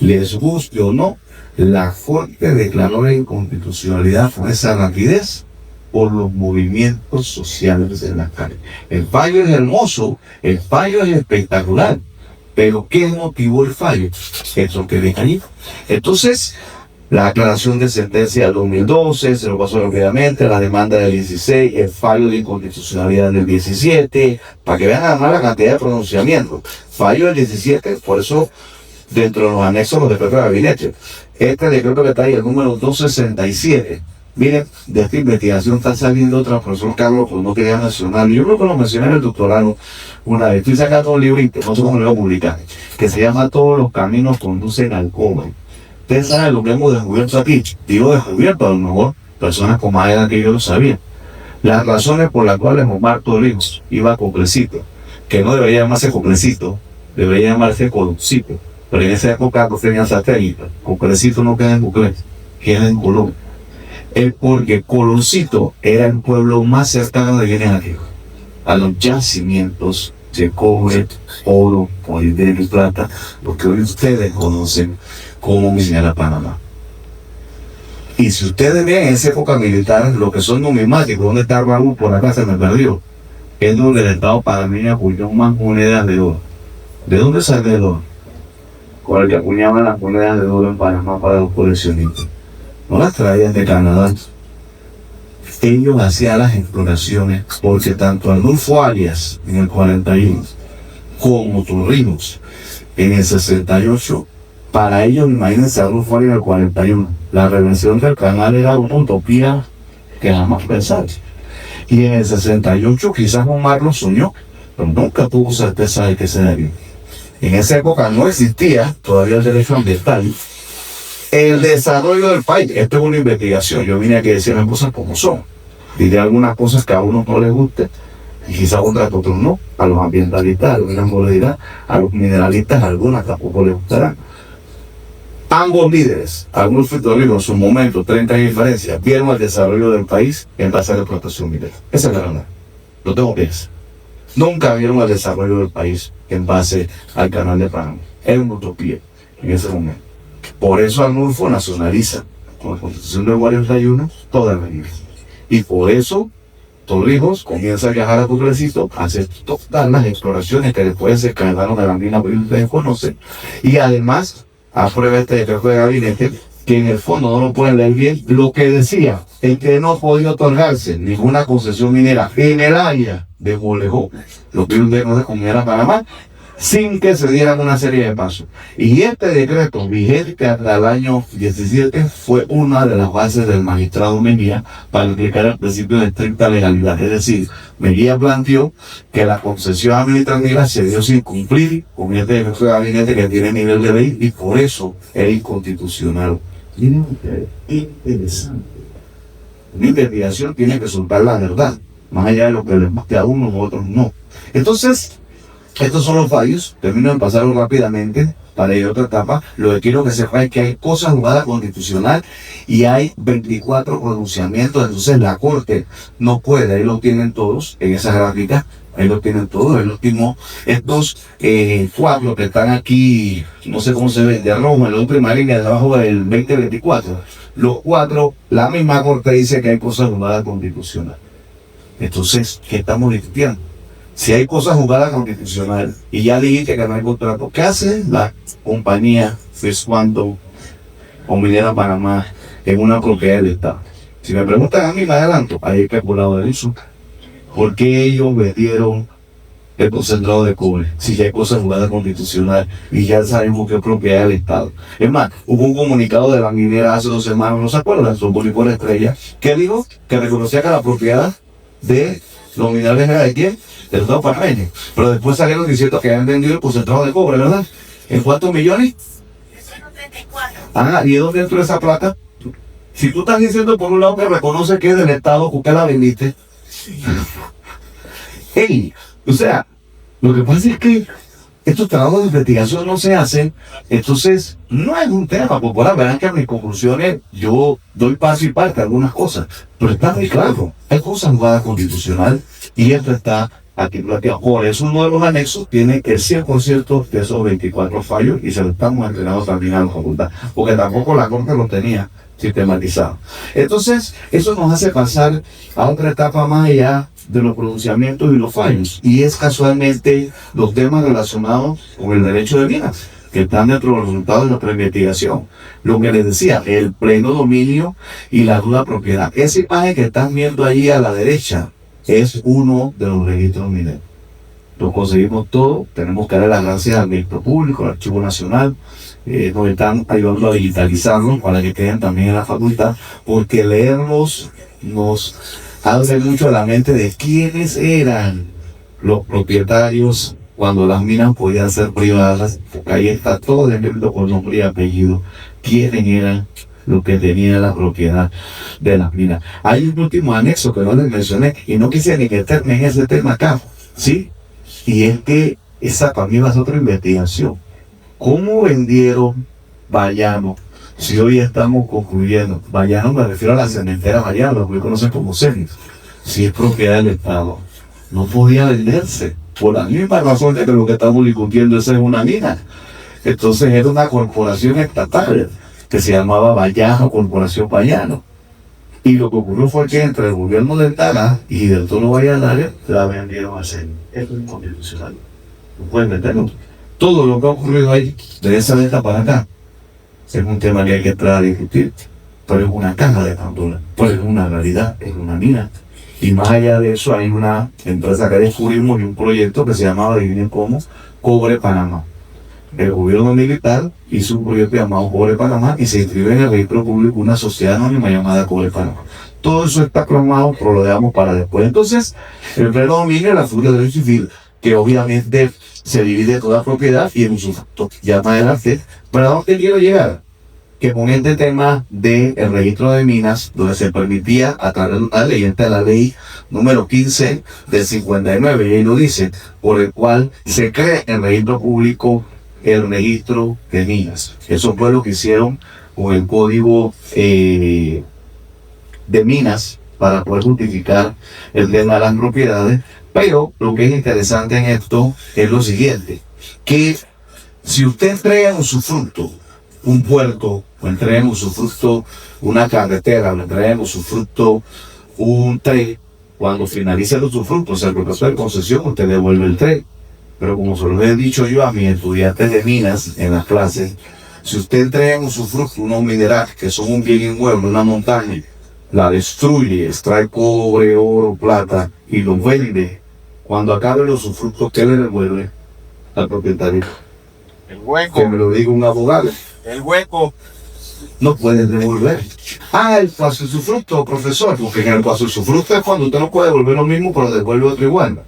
Les guste o no, la Corte declaró la inconstitucionalidad con esa rapidez por los movimientos sociales en la calle. El fallo es hermoso, el fallo es espectacular, pero ¿qué motivó el fallo? Eso que deja ahí. Entonces, la aclaración de sentencia del 2012, se lo pasó rápidamente, la demanda del 16, el fallo de inconstitucionalidad del 17, para que vean además la cantidad de pronunciamientos. Fallo del 17, por eso dentro de los anexos los decretos de gabinete. Este decreto que está ahí, el número 267. Miren, de esta investigación está saliendo otra, profesor Carlos, pues no quería mencionar. Yo creo que lo mencioné en el doctorado una vez. Estoy sacando un libro, no sé cómo lo voy a publicar, que se llama Todos los caminos conducen al Cobre. Ustedes saben lo que hemos descubierto aquí. Digo descubierto, a lo mejor personas con más edad que yo lo sabían. Las razones por las cuales Omar Torrijos iba a Coplecito, que no debería llamarse Coplecito, debería llamarse Coloncito. Pero en esa época no tenían satélite. Coplecito no queda en Bucle, queda en Colombia. Es porque Coloncito era el pueblo más cercano de Guinea a los yacimientos de cobre, oro, molibdeno y plata, lo que hoy ustedes conocen como Minera Panamá. Y si ustedes ven en esa época militar, lo que son numismáticos, donde está Raúl, por acá se me perdió, es donde el Estado panameño acuñó más monedas de oro. ¿De dónde sale el oro? Con el que acuñaban las monedas de oro en Panamá para los coleccionistas. No las traían de Canadá. Ellos hacían las exploraciones porque tanto Arnulfo Arias en el 41 como Torrijos en el 68, para ellos, imagínense, Arnulfo Arias en el 41, la reversión del canal era una utopía que jamás pensaron. Y en el 68 quizás Omar lo soñó, pero nunca tuvo certeza de que se daría. En esa época no existía todavía el derecho ambiental. El desarrollo del país, esto es una investigación, yo vine aquí a decir las cosas como son. Diré algunas cosas que a uno no les guste, y quizás otras a otros no. A los ambientalistas algunas no les dirán, a los mineralistas algunas tampoco les gustarán. Ambos líderes, algunos futbolistas en su momento, 30 años de diferencia, vieron el desarrollo del país en base a la explotación minera. Esa es la verdad. Lo tengo que decir. Nunca vieron el desarrollo del país en base al canal de Panamá. Era una utopía en ese momento. Por eso Arnulfo nacionaliza con la Constitución de 41 toda la isla. Y por eso Torrijos comienza a viajar a Pueblecito a hacer todas las exploraciones que después se quedaron de la mina que ustedes conocen. Y además aprueba este decreto de gabinete que en el fondo no lo pueden leer bien, lo que decía es que no podía otorgarse ninguna concesión minera en el área de Molejó, lo que ustedes conocen como Minera Panamá, sin que se dieran una serie de pasos. Y este decreto, vigente hasta el año 17, fue una de las bases del magistrado Mejía para aplicar el principio de estricta legalidad. Es decir, Mejía planteó que la concesión administrativa se dio sin cumplir con este decreto de gabinete que tiene nivel de ley y por eso es inconstitucional. Miren ustedes, interesante. Una investigación tiene que soltar la verdad, más allá de lo que les guste a unos u otros no. Entonces, estos son los fallos, termino de pasarlo rápidamente para ir a otra etapa. Lo que quiero que sepan es que hay cosas jugadas constitucional y hay 24 pronunciamientos, entonces la Corte no puede, ahí lo tienen todos en esas gráficas, ahí lo tienen todos, el último, estos 4 que están aquí, no sé cómo se ve, de rojo, en la última línea de abajo del 2024, los 4, la misma Corte dice que hay cosas jugadas constitucional. Entonces, ¿qué estamos discutiendo? Si hay cosas jugadas constitucional y ya dijiste que no hay contrato, ¿qué hace la compañía First Quantum o Minera Panamá en una propiedad del Estado? Si me preguntan a mí, me adelanto, hay especulado de eso. ¿Por qué ellos vendieron el concentrado de cobre? Si ya hay cosas jugadas constitucional y ya sabemos que es propiedad del Estado. Es más, hubo un comunicado de la minera hace 2 semanas, ¿no se acuerdan? Son por Estrella, que dijo que reconocía que la propiedad de los minerales era de quién, del Estado panameño. Pero después salieron diciendo que habían vendido el concentrado de cobre, ¿verdad? ¿En cuántos millones? 134. Ah, ¿y de dónde entró esa plata? Si tú estás diciendo por un lado que reconoce que es del Estado, ¿por qué la vendiste? Hey, o sea, lo que pasa es que estos trabajos de investigación no se hacen, entonces no es un tema popular. Verán que en mis conclusiones yo doy paso y parte a algunas cosas, pero está muy claro, hay cosas jugadas constitucional y esto está aquí planteado. Por eso uno de los anexos tiene el 100% de esos 24 fallos y se lo estamos entregando también a la facultad, porque tampoco la Corte lo tenía sistematizado. Entonces, eso nos hace pasar a otra etapa más allá de los pronunciamientos y los fallos, y es casualmente los temas relacionados con el derecho de minas, que están dentro de los resultados de nuestra investigación. Lo que les decía, el pleno dominio y la duda propiedad. Esa imagen que están viendo ahí a la derecha es uno de los registros mineros. Lo conseguimos todo, tenemos que darle las gracias al Ministerio Público, al Archivo Nacional, nos están ayudando a digitalizarlos para que queden también en la facultad, porque leerlos nos abre mucho a la mente de quiénes eran los propietarios cuando las minas podían ser privadas, porque ahí está todo descrito con nombre y apellido, quiénes eran los que tenían la propiedad de las minas. Hay un último anexo que no les mencioné y no quise ni meterme en ese tema acá, ¿sí? Y es que esa para mí va a ser otra investigación. ¿Cómo vendieron Bayano? Si hoy estamos concluyendo, Bayano me refiero a la cementera Bayano, lo que conocen como CENIS, si es propiedad del Estado, no podía venderse, por la misma razón de que lo que estamos discutiendo es una mina. Entonces era una corporación estatal que se llamaba Bayano, Corporación Bayano. Y lo que ocurrió fue que entre el gobierno de Tana y del Toro Valladares la vendieron a CENIS. Esto es inconstitucional, no pueden venderlo. Todo lo que ha ocurrido ahí, de esa venta para acá, es un tema que hay que entrar a discutir, pero es una caja de Pandora, pues es una realidad, es una mina. Y más allá de eso hay una empresa que descubrimos y un proyecto que se llamaba, adivinen cómo, Cobre Panamá. El gobierno militar hizo un proyecto llamado Cobre Panamá y se inscribió en el registro público una sociedad anónima llamada Cobre Panamá. Todo eso está clamado, pero lo dejamos para después. Entonces, el predominio de la figura del derecho civil, que obviamente se divide toda propiedad y en usufructo. Ya más adelante, ¿pero a dónde quiero llegar? Que con este tema del registro de minas, donde se permitía a través de una ley, esta es la ley número 15 del 59, y ahí lo dice, por el cual se crea el registro público, el registro de minas. Eso fue lo que hicieron con el código de minas para poder justificar el tema de las propiedades. Pero lo que es interesante en esto es lo siguiente, que si usted entrega en usufructo un puerto, o entrega en usufructo una carretera, o entrega en usufructo un tren, cuando finalice el usufructo, o sea, el proceso de concesión, usted devuelve el tren. Pero como se lo he dicho yo a mis estudiantes de minas en las clases, si usted entrega en usufructo unos minerales que son un bien inmueble, una montaña, la destruye, extrae cobre, oro, plata y los vende, cuando acabe el usufructo, ¿qué le devuelve al propietario?
El hueco.
Que me lo diga un abogado.
El hueco.
No puedes devolver. El cuasi usufructo, profesor, porque en el cuasi usufructo es cuando usted no puede devolver lo mismo, pero devuelve otro igual.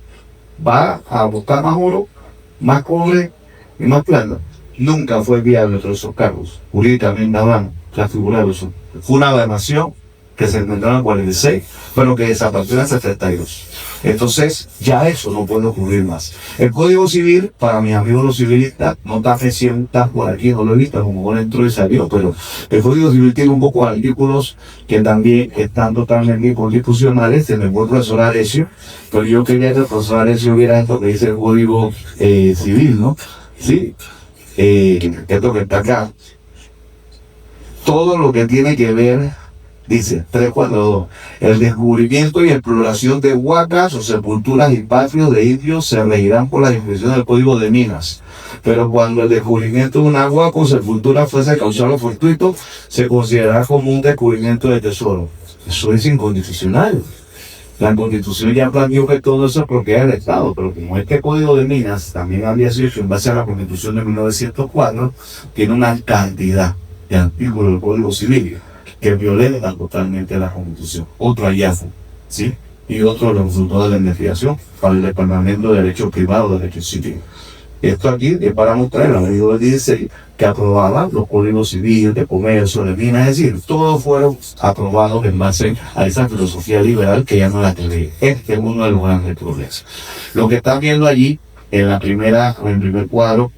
Va a buscar más oro, más cobre y más plata. Nunca fue viable todos esos cargos. Jurídicamente hablando, la figura de eso. Fue una aberración que se inventó en el 46, pero que desapareció en el 72. Entonces, ya eso no puede ocurrir más. El Código Civil, para mis amigos los civilistas, no está recién, está por aquí, no lo he visto, como bueno entró y salió, pero el Código Civil tiene un poco de artículos que también están totalmente inconstitucionales. Se me fue el profesor Arecio, pero yo quería que el profesor Arecio viera esto que dice el Código Civil, ¿no? Sí, esto que está acá. Todo lo que tiene que ver, dice 342, el descubrimiento y exploración de huacas o sepulturas y patrios de indios se regirán por la disposición del Código de Minas. Pero cuando el descubrimiento de una huaca o sepultura fuese causado fortuito, se considerará como un descubrimiento de tesoro. Eso es inconstitucional. La Constitución ya planteó que todo eso es propiedad del Estado, pero como este Código de Minas también había sido hecho en base a la Constitución de 1904, tiene una cantidad de artículos del Código Civil que violentan totalmente la Constitución. Otro hallazgo, ¿sí? Y otro de los resultados de la investigación para el Departamento de Derecho Privado, Derecho Civil. Esto aquí es para mostrar la ley 16 que aprobaba los códigos civiles de comercio, de minas, es decir, todos fueron aprobados en base a esa filosofía liberal que ya no la tenía. Este es uno de los grandes problemas. Lo que están viendo allí en el primer cuadro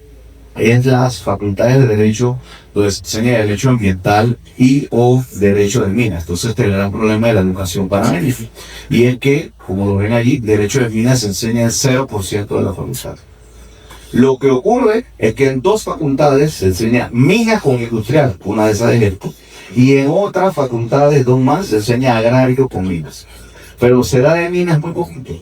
es las facultades de derecho, donde se enseña derecho ambiental y o derecho de minas. Entonces este es el gran problema de la educación panameña. Y es que, como lo ven allí, derecho de minas se enseña el 0% de la facultad. Lo que ocurre es que en dos facultades se enseña minas con industrial, una de esas es esto, y en otras facultades, dos más, se enseña agrario con minas. Pero se da de minas muy poquito.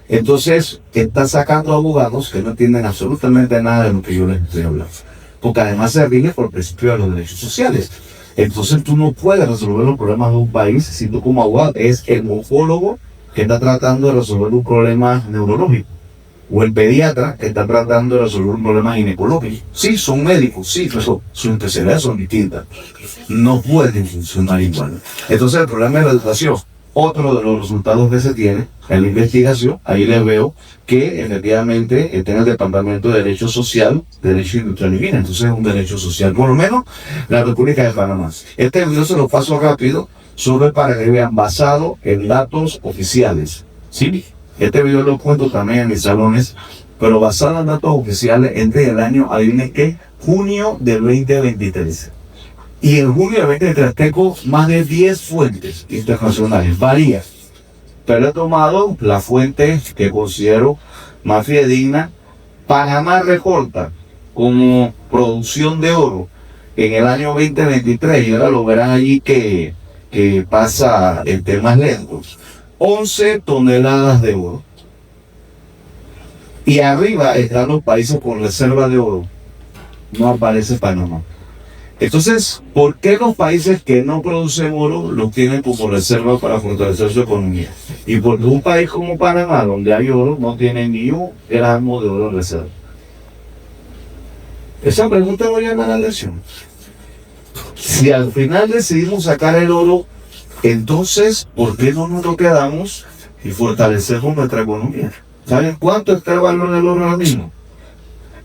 Entonces, está sacando abogados que no entienden absolutamente nada de lo que yo les estoy hablando. Porque además se rige por el principio de los derechos sociales. Entonces, tú no puedes resolver los problemas de un país si tú como abogado es el oncólogo que está tratando de resolver un problema neurológico. O el pediatra que está tratando de resolver un problema ginecológico. Sí, son médicos, sí, pero sus especialidades son distintas. No pueden funcionar igual. Entonces, el problema de la educación. Otro de los resultados que se tiene en la investigación, ahí les veo que efectivamente está en el Departamento de Derecho Social, Derecho Industrial y Minas, entonces es un derecho social, por lo menos la República de Panamá. Este video se lo paso rápido, solo para que vean, basado en datos oficiales. ¿Sí? Este video lo cuento también en mis salones, pero basado en datos oficiales entre el año, adivinen qué, junio del 2023. Y en junio del 2023 tengo más de 10 fuentes internacionales, varias. Pero he tomado la fuente que considero más fidedigna. Panamá reporta como producción de oro en el año 2023, y ahora lo verán allí que pasa en temas lentos, 11 toneladas de oro. Y arriba están los países con reserva de oro. No aparece Panamá. Entonces, ¿por qué los países que no producen oro lo tienen como reserva para fortalecer su economía? Y porque un país como Panamá, donde hay oro, no tiene ni un gramo de oro en reserva. Esa pregunta no llama la atención. Si al final decidimos sacar el oro, entonces, ¿por qué no nos lo quedamos y fortalecemos nuestra economía? ¿Saben cuánto está el valor del oro ahora mismo?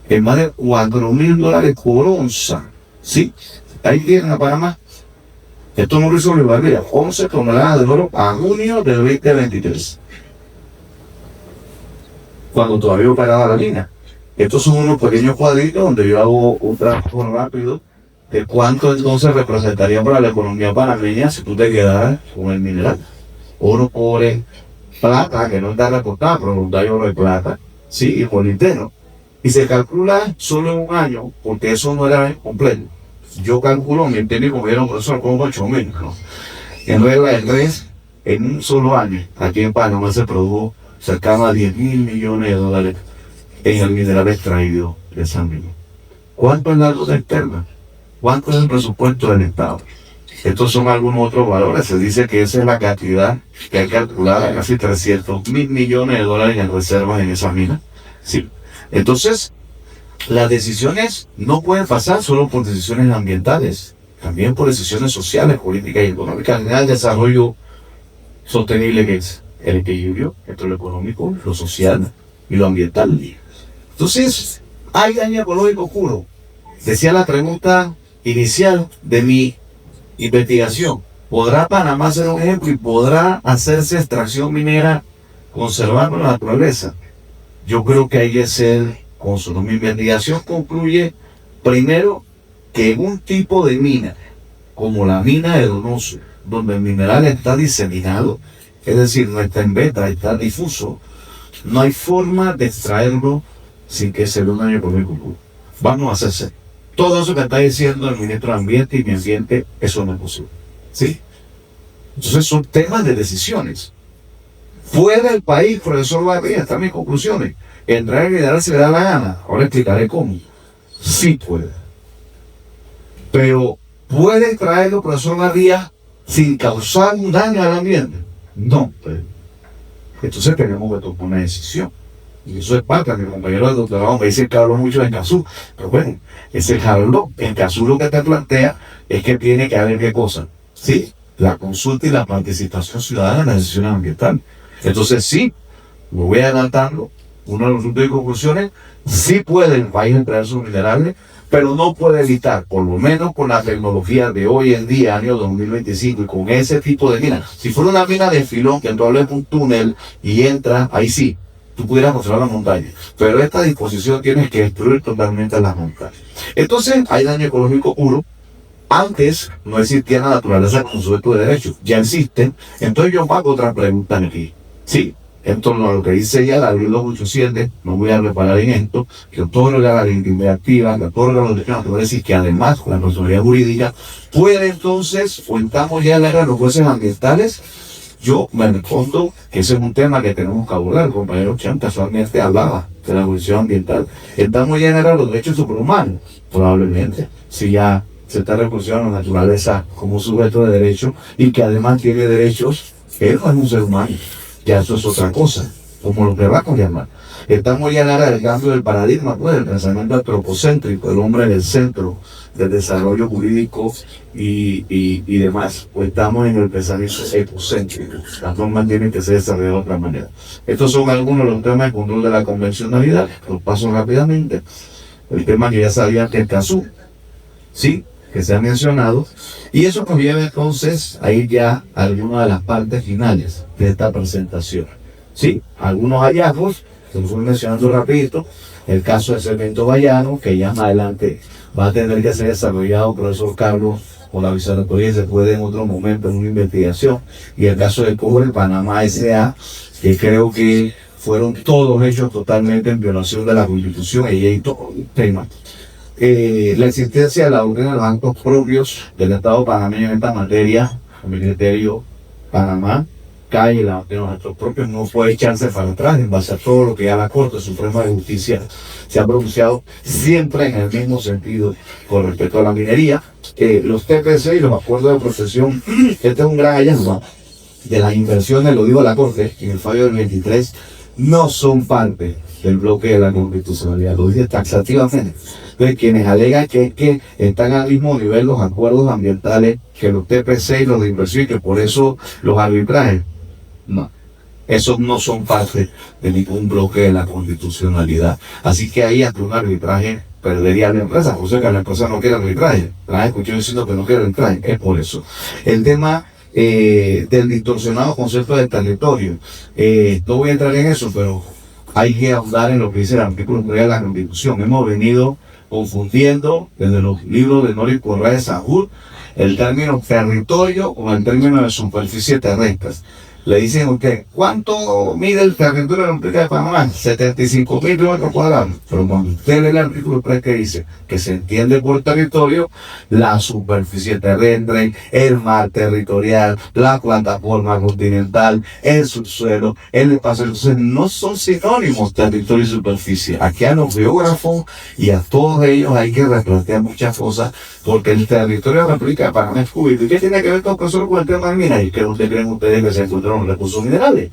en más de $4.000 por onza. ¿Sí? Ahí tienen a Panamá. Esto no lo hizo Olivaría, 11 toneladas de oro a junio del 2023. Cuando todavía operaba la línea. Estos son unos pequeños cuadritos donde yo hago un trabajo rápido de cuánto entonces representaría para la economía panameña si tú te quedaras con el mineral. Oro, cobre, plata, que no está reportada, pero hay oro y plata, sí, y molibdeno. Y se calcula solo en un año, porque eso no era completo. Yo calculo, mi técnico me dieron profesor como 8.000, ¿no? En regla de tres, en un solo año, aquí en Panamá se produjo cercano a $10.000 millones en el mineral extraído de San Miguel. ¿Cuánto es la deuda externa? ¿Cuánto es el presupuesto del Estado? Estos son algunos otros valores. Se dice que esa es la cantidad que hay calculada, casi $300.000 millones en reservas en esa mina. Sí. Entonces, las decisiones no pueden pasar solo por decisiones ambientales, también por decisiones sociales, políticas y económicas. El desarrollo sostenible, que es el equilibrio entre lo económico, lo social y lo ambiental. Entonces, hay daño ecológico puro. Decía la pregunta inicial de mi investigación: ¿podrá Panamá ser un ejemplo y podrá hacerse extracción minera conservando la naturaleza? Yo creo que hay que ser consuelo. Mi investigación concluye primero que en un tipo de mina, como la mina de Donoso, donde el mineral está diseminado, es decir, no está en beta, está difuso, no hay forma de extraerlo sin que se vea un daño ecológico puro. Vamos a hacerse. Todo eso que está diciendo el ministro de Ambiente y mi ambiente, eso no es posible. ¿Sí? Entonces son temas de decisiones. Fuera del país, profesor Barría, están mis conclusiones. Entrar y darse le da la gana. Ahora explicaré cómo. Sí puede. Pero ¿puede traerlo, profesor Barría, sin causar un daño al ambiente? No. Entonces tenemos que tomar una decisión. Y eso es parte de mi compañero de doctorado. Me dice que habló mucho de Escazú. Pero bueno, ese habló. En Escazú lo que te plantea es que tiene que haber qué cosa. Sí, la consulta y la participación ciudadana en las decisiones ambientales. Entonces sí, lo voy adelantando. Uno de los puntos de conclusiones: sí puede el país entrar sus minerales, pero no puede evitar, por lo menos con la tecnología de hoy en día, año 2025, y con ese tipo de mina. Si fuera una mina de filón, que tú hables de un túnel y entra, ahí sí, tú pudieras controlar la montaña. Pero esta disposición tienes que destruir totalmente las montañas. Entonces, hay daño ecológico puro. Antes no existía la naturaleza como sujeto de derecho, ya existen. Entonces yo hago otra pregunta aquí. Sí, en torno a lo que dice ya la ley 2800, no voy a reparar en esto, que otorga la legitimidad activa, que otorga los derechos naturales y que además con la personalidad jurídica puede entonces, o estamos ya en la era de los jueces ambientales. Yo me respondo que ese es un tema que tenemos que abordar. El compañero Chan casualmente hablaba de la jurisdicción ambiental. ¿Estamos ya en la era de los derechos superhumanos? Probablemente, si ya se está reconociendo la naturaleza como sujeto de derecho y que además tiene derechos, él no es un ser humano. Ya eso es otra cosa, como lo queramos llamar. Estamos ya en la era del cambio del paradigma, pues, del pensamiento antropocéntrico, el hombre en el centro del desarrollo jurídico y demás. Pues estamos en el pensamiento ecocéntrico. Las normas tienen que ser desarrolladas de otra manera. Estos son algunos de los temas de control de la convencionalidad. Los paso rápidamente. El tema que ya sabían que es Escazú, sí, que se ha mencionado, y eso nos lleva entonces a ir ya a algunas de las partes finales de esta presentación. Sí, algunos hallazgos, se los voy mencionando rapidito. El caso del cemento bayano, que ya más adelante va a tener que ser desarrollado, profesor Carlos, por la vicerrectoría, y se puede en otro momento en una investigación. Y el caso del cobre, Panamá S.A., que creo que fueron todos hechos totalmente en violación de la Constitución, y hay todo un tema. La existencia de la doctrina de los actos propios del Estado panameño en esta materia, con el criterio Panamá, cae la doctrina de los actos propios, no puede echarse para atrás en base a todo lo que ya la Corte Suprema de Justicia se ha pronunciado, siempre en el mismo sentido con respecto a la minería. Los TPC y los acuerdos de protección, este es un gran hallazgo de las inversiones, lo digo a la Corte, en el fallo del 23, no son parte del bloque de la constitucionalidad, lo dice taxativamente. Entonces, quienes alegan que están al mismo nivel los acuerdos ambientales que los TPC y los de inversión y que por eso los arbitrajes, no. Esos no son parte de ningún bloque de la constitucionalidad. Así que ahí ante un arbitraje perdería la empresa. Por eso es que la empresa no quiere arbitraje. La escuché diciendo que no quiere arbitraje. Es por eso. El tema del distorsionado concepto de territorio. No voy a entrar en eso, pero hay que ahondar en lo que dice el artículo 3 de la Constitución. Hemos venido confundiendo desde los libros de Noris Correa de Sahur el término territorio con el término de superficie terrestres. Le dicen a usted, ¿cuánto mide el territorio de la República de Panamá? 75.000 kilómetros cuadrados. Pero cuando usted lee el artículo 3 que dice que se entiende por territorio la superficie terrestre, el mar territorial, la plataforma continental, el subsuelo, el espacio. Entonces no son sinónimos territorio y superficie. Aquí a los geógrafos y a todos ellos hay que replantear muchas cosas, porque el territorio de la República de Panamá es cúbico. ¿Y qué tiene que ver todo eso con el tema de minas? ¿Y qué usted creen ustedes que se encuentran los recursos minerales?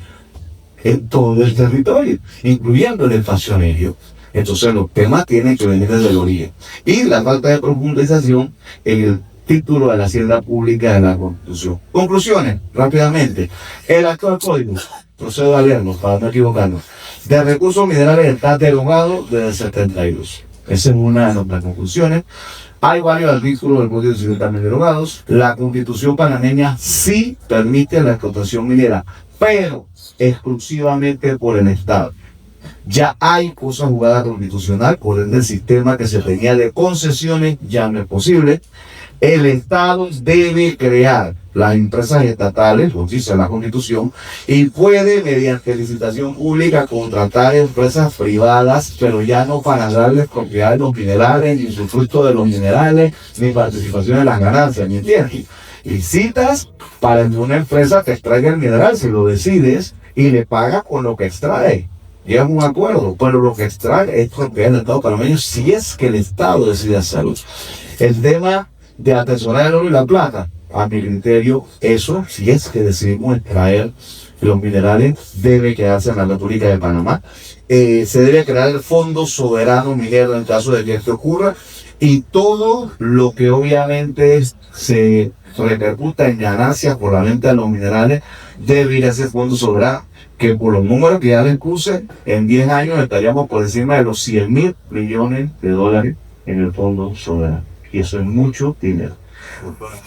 En todo el territorio, incluyendo el espacio aéreo. Entonces los temas tienen que venir desde el origen. Y la falta de profundización en el título de la hacienda pública de la Constitución. Conclusiones, rápidamente. El actual código, procedo a leerlo para no equivocarnos, de recursos minerales está derogado desde el 72. Esa es una de nuestras conclusiones. Hay varios artículos del Código Civil también derogados. La Constitución panameña sí permite la explotación minera, pero exclusivamente por el Estado. Ya hay cosa jugada constitucional, por ende el sistema que se tenía de concesiones ya no es posible. El Estado debe crear las empresas estatales, lo dice la Constitución, y puede, mediante licitación pública, contratar empresas privadas, pero ya no para darles propiedad de los minerales, ni usufructo de los minerales, ni participación en las ganancias, ¿me entiendes? Licitas para que una empresa te extraiga el mineral, si lo decides, y le pagas con lo que extrae. Llega a un acuerdo, pero lo que extrae es propiedad del Estado panameño si es que el Estado decide hacerlo. El tema de atesorar el oro y la plata, a mi criterio, eso, si es que decidimos extraer los minerales, debe quedarse en la República de Panamá. Se debe crear el Fondo Soberano Minero en caso de que esto ocurra, y todo lo que obviamente se repercuta en ganancias por la venta de los minerales debe ir a ese Fondo Soberano, que por los números que ya les puse, en 10 años estaríamos por encima de los 100.000 millones de dólares en el Fondo Soberano. Y eso es mucho dinero.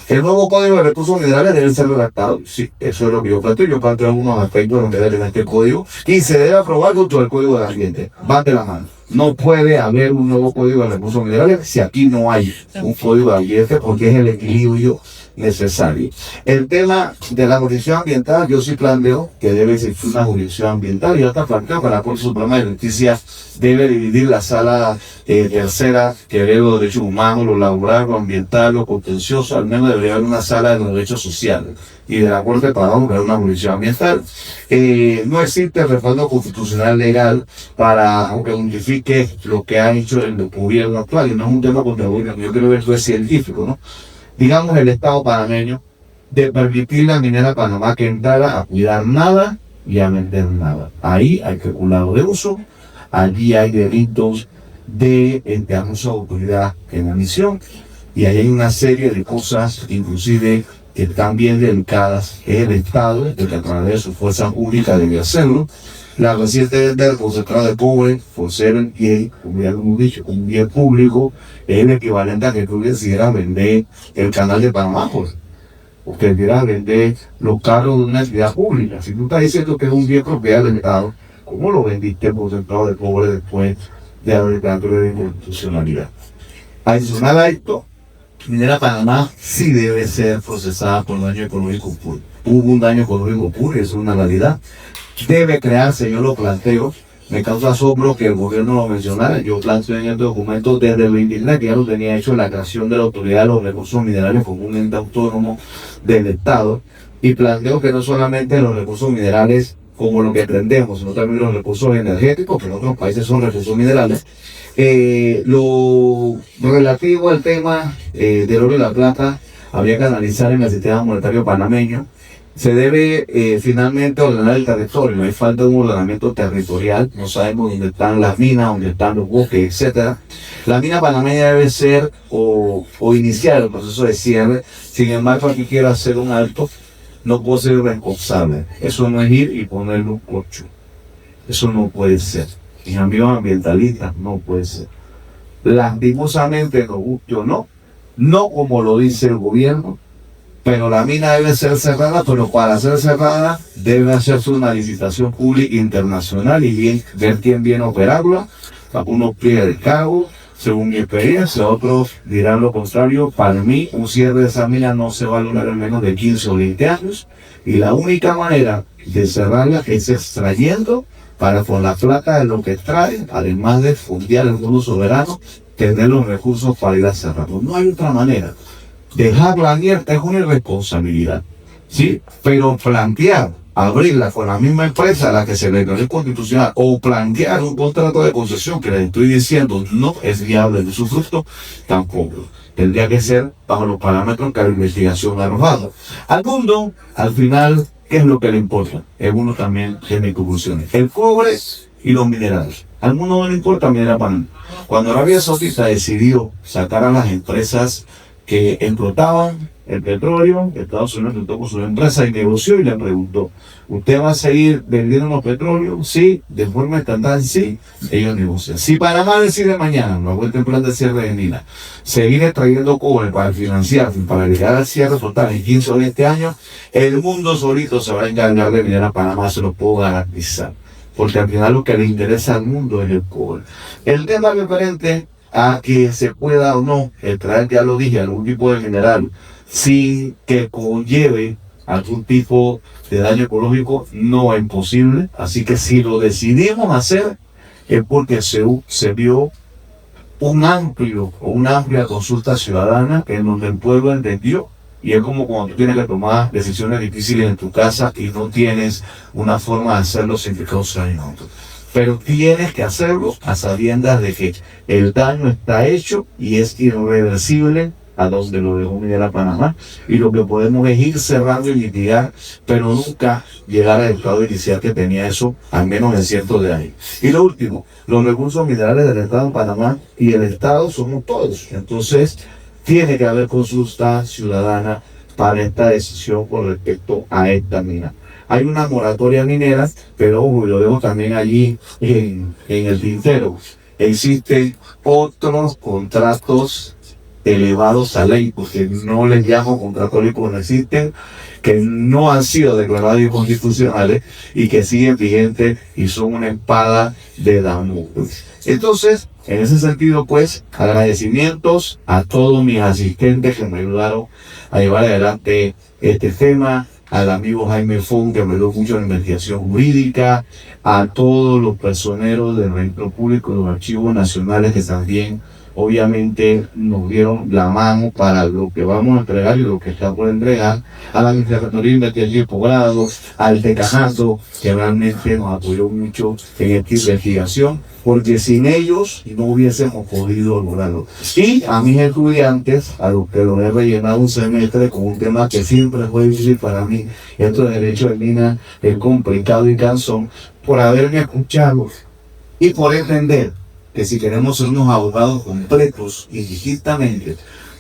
El nuevo Código de Recursos Minerales debe ser redactado. Sí, eso es lo que yo planteo. Yo planteo algunos aspectos de los minerales en este código y se debe aprobar junto al Código de Ambiente. Van de la mano. No puede haber un nuevo Código de Recursos Minerales si aquí no hay un Código de Ambiente, porque es el equilibrio necesario. El tema de la jurisdicción ambiental, yo sí planteo que debe existir una jurisdicción ambiental, y hasta planteo que la Corte Suprema de Justicia debe dividir la sala tercera, que ve los derechos humanos, lo laboral, lo ambiental, lo contencioso. Al menos debería haber una sala de los derechos sociales, y de la Corte para buscar una jurisdicción ambiental. No existe respaldo constitucional legal para que unifique lo que ha hecho el gobierno actual, y no es un tema contra el gobierno, yo creo que eso es científico, ¿no? Digamos, el Estado panameño, de permitir la minera Panamá que entrara a cuidar nada y a vender nada. Ahí hay peculado de uso, allí hay delitos de abuso de autoridad en la misión, y ahí hay una serie de cosas, inclusive, que están bien delicadas. Es el Estado, el que a través de su fuerza pública debe hacerlo. La reciente venta del concentrado de cobre, por ser el bien, como ya lo hemos dicho, un bien público, es el equivalente a que tú decidieras vender el canal de Panamá, pues, o que quieras vender los carros de una entidad pública. Si tú estás diciendo que es un bien propiedad del Estado, ¿cómo lo vendiste el concentrado de cobre después de la declaratoria de inconstitucionalidad? Adicional a esto, Minera Panamá sí debe ser procesada por daño económico puro. Hubo un daño económico puro, y eso es una realidad. Debe crearse, yo lo planteo. Me causa asombro que el gobierno lo mencionara. Yo planteo en este documento desde el 29, que ya lo tenía hecho, la creación de la Autoridad de los Recursos Minerales como un ente autónomo del Estado. Y planteo que no solamente los recursos minerales como lo que entendemos, sino también los recursos energéticos, que en otros países son recursos minerales. Lo relativo al tema del oro y la plata, habría que analizar en el sistema monetario panameño. Se debe finalmente ordenar el territorio. Hay falta de un ordenamiento territorial. No sabemos dónde están las minas, dónde están los bosques, etc. La mina panameña debe ser o iniciar el proceso de cierre. Sin embargo, aquí quiero hacer un alto. no puedo ser irresponsable. Eso no es ir y ponerle un corcho. Eso no puede ser. Mis amigos ambientalistas, no puede ser. Lastimosamente, nos guste o no, no como lo dice el gobierno, pero la mina debe ser cerrada, pero para ser cerrada debe hacerse una licitación pública internacional y ver quién viene a operarla. Algunos piden el cargo, según mi experiencia, otros dirán lo contrario. Para mí, un cierre de esa mina no se va a lograr en menos de 15 o 20 años, y la única manera de cerrarla es extrayendo, para con la plata de lo que extraen, además de fondear el fondo soberano, tener los recursos para ir a cerrarlo. No hay otra manera. Dejarla abierta es una irresponsabilidad, ¿sí? Pero plantear abrirla con la misma empresa a la que se le declaró constitucional, o plantear un contrato de concesión que les estoy diciendo no es viable de su fruto, tampoco. Tendría que ser bajo los parámetros que la investigación ha arrojado. Al mundo, al final, ¿qué es lo que le importa? Es uno también de mis conclusiones: el cobre y los minerales. Al mundo no le importa Minera Panamá. Cuando Arabia Saudita decidió sacar a las empresas que explotaban el petróleo, Estados Unidos entró con sus empresas y negoció y le preguntó: ¿usted va a seguir vendiendo los petróleos? Sí, de forma estatal, sí. Ellos negocian. Si Panamá decide mañana, no vuelta en plan de cierre de mina, seguir extrayendo cobre para financiarse, para llegar al cierre total en 15 o 20 años, el mundo solito se va a encargar de Minera Panamá, se lo puedo garantizar. Porque al final lo que le interesa al mundo es el cobre. El tema referente a que se pueda o no extraer, ya lo dije, algún tipo de mineral sin que conlleve algún tipo de daño ecológico, no es posible. Así que si lo decidimos hacer es porque se vio una amplia consulta ciudadana en donde el pueblo entendió. Y es como cuando tú tienes que tomar decisiones difíciles en tu casa y no tienes una forma de hacerlo sin que cause daño. Pero tienes que hacerlo a sabiendas de que el daño está hecho y es irreversible a donde lo dejó Minera Panamá. Y lo que podemos es ir cerrando y mitigar, pero nunca llegar al estado inicial que tenía eso, al menos en cientos de años. Y lo último, los recursos minerales del Estado de Panamá y el Estado somos todos. Entonces, tiene que haber consulta ciudadana para esta decisión con respecto a esta mina. Hay una moratoria minera, pero ojo, lo dejo también allí en el tintero. Existen otros contratos elevados a ley, porque no les llamo contratos ley, porque no existen, que no han sido declarados inconstitucionales y que siguen vigentes y son una espada de Damocles. Entonces, en ese sentido, pues, agradecimientos a todos mis asistentes que me ayudaron a llevar adelante este tema, al amigo Jaime Fon, que me dio mucho en investigación jurídica, a todos los personeros del registro público y los archivos nacionales que también obviamente nos dieron la mano para lo que vamos a entregar y lo que está por entregar, a la Vicerrectoría de Investigación y Posgrado, al decanato, que realmente nos apoyó mucho en esta investigación, porque sin ellos no hubiésemos podido lograrlo. Y a mis estudiantes, a los que los he rellenado un semestre con un tema que siempre fue difícil para mí, esto de derecho de mina es complicado y cansón, por haberme escuchado y por entender que si queremos ser unos abogados completos y indistintamente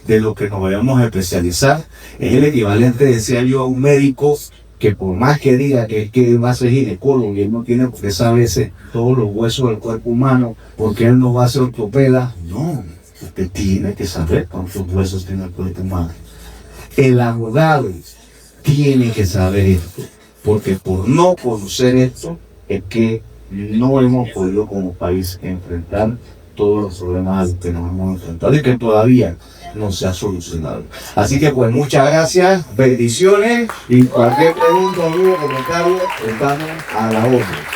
de lo que nos vayamos a especializar, es el equivalente, decía yo, a un médico que por más que diga que va a ser ginecólogo y él no tiene por qué saberse todos los huesos del cuerpo humano, porque él no va a ser ortopeda. No, usted tiene que saber cuántos huesos tiene el cuerpo humano. El abogado tiene que saber esto, porque por no conocer esto es que no hemos podido como país enfrentar todos los problemas que nos hemos enfrentado y que todavía no se ha solucionado. Así que pues muchas gracias, bendiciones, y cualquier pregunta o comentario estamos a la orden.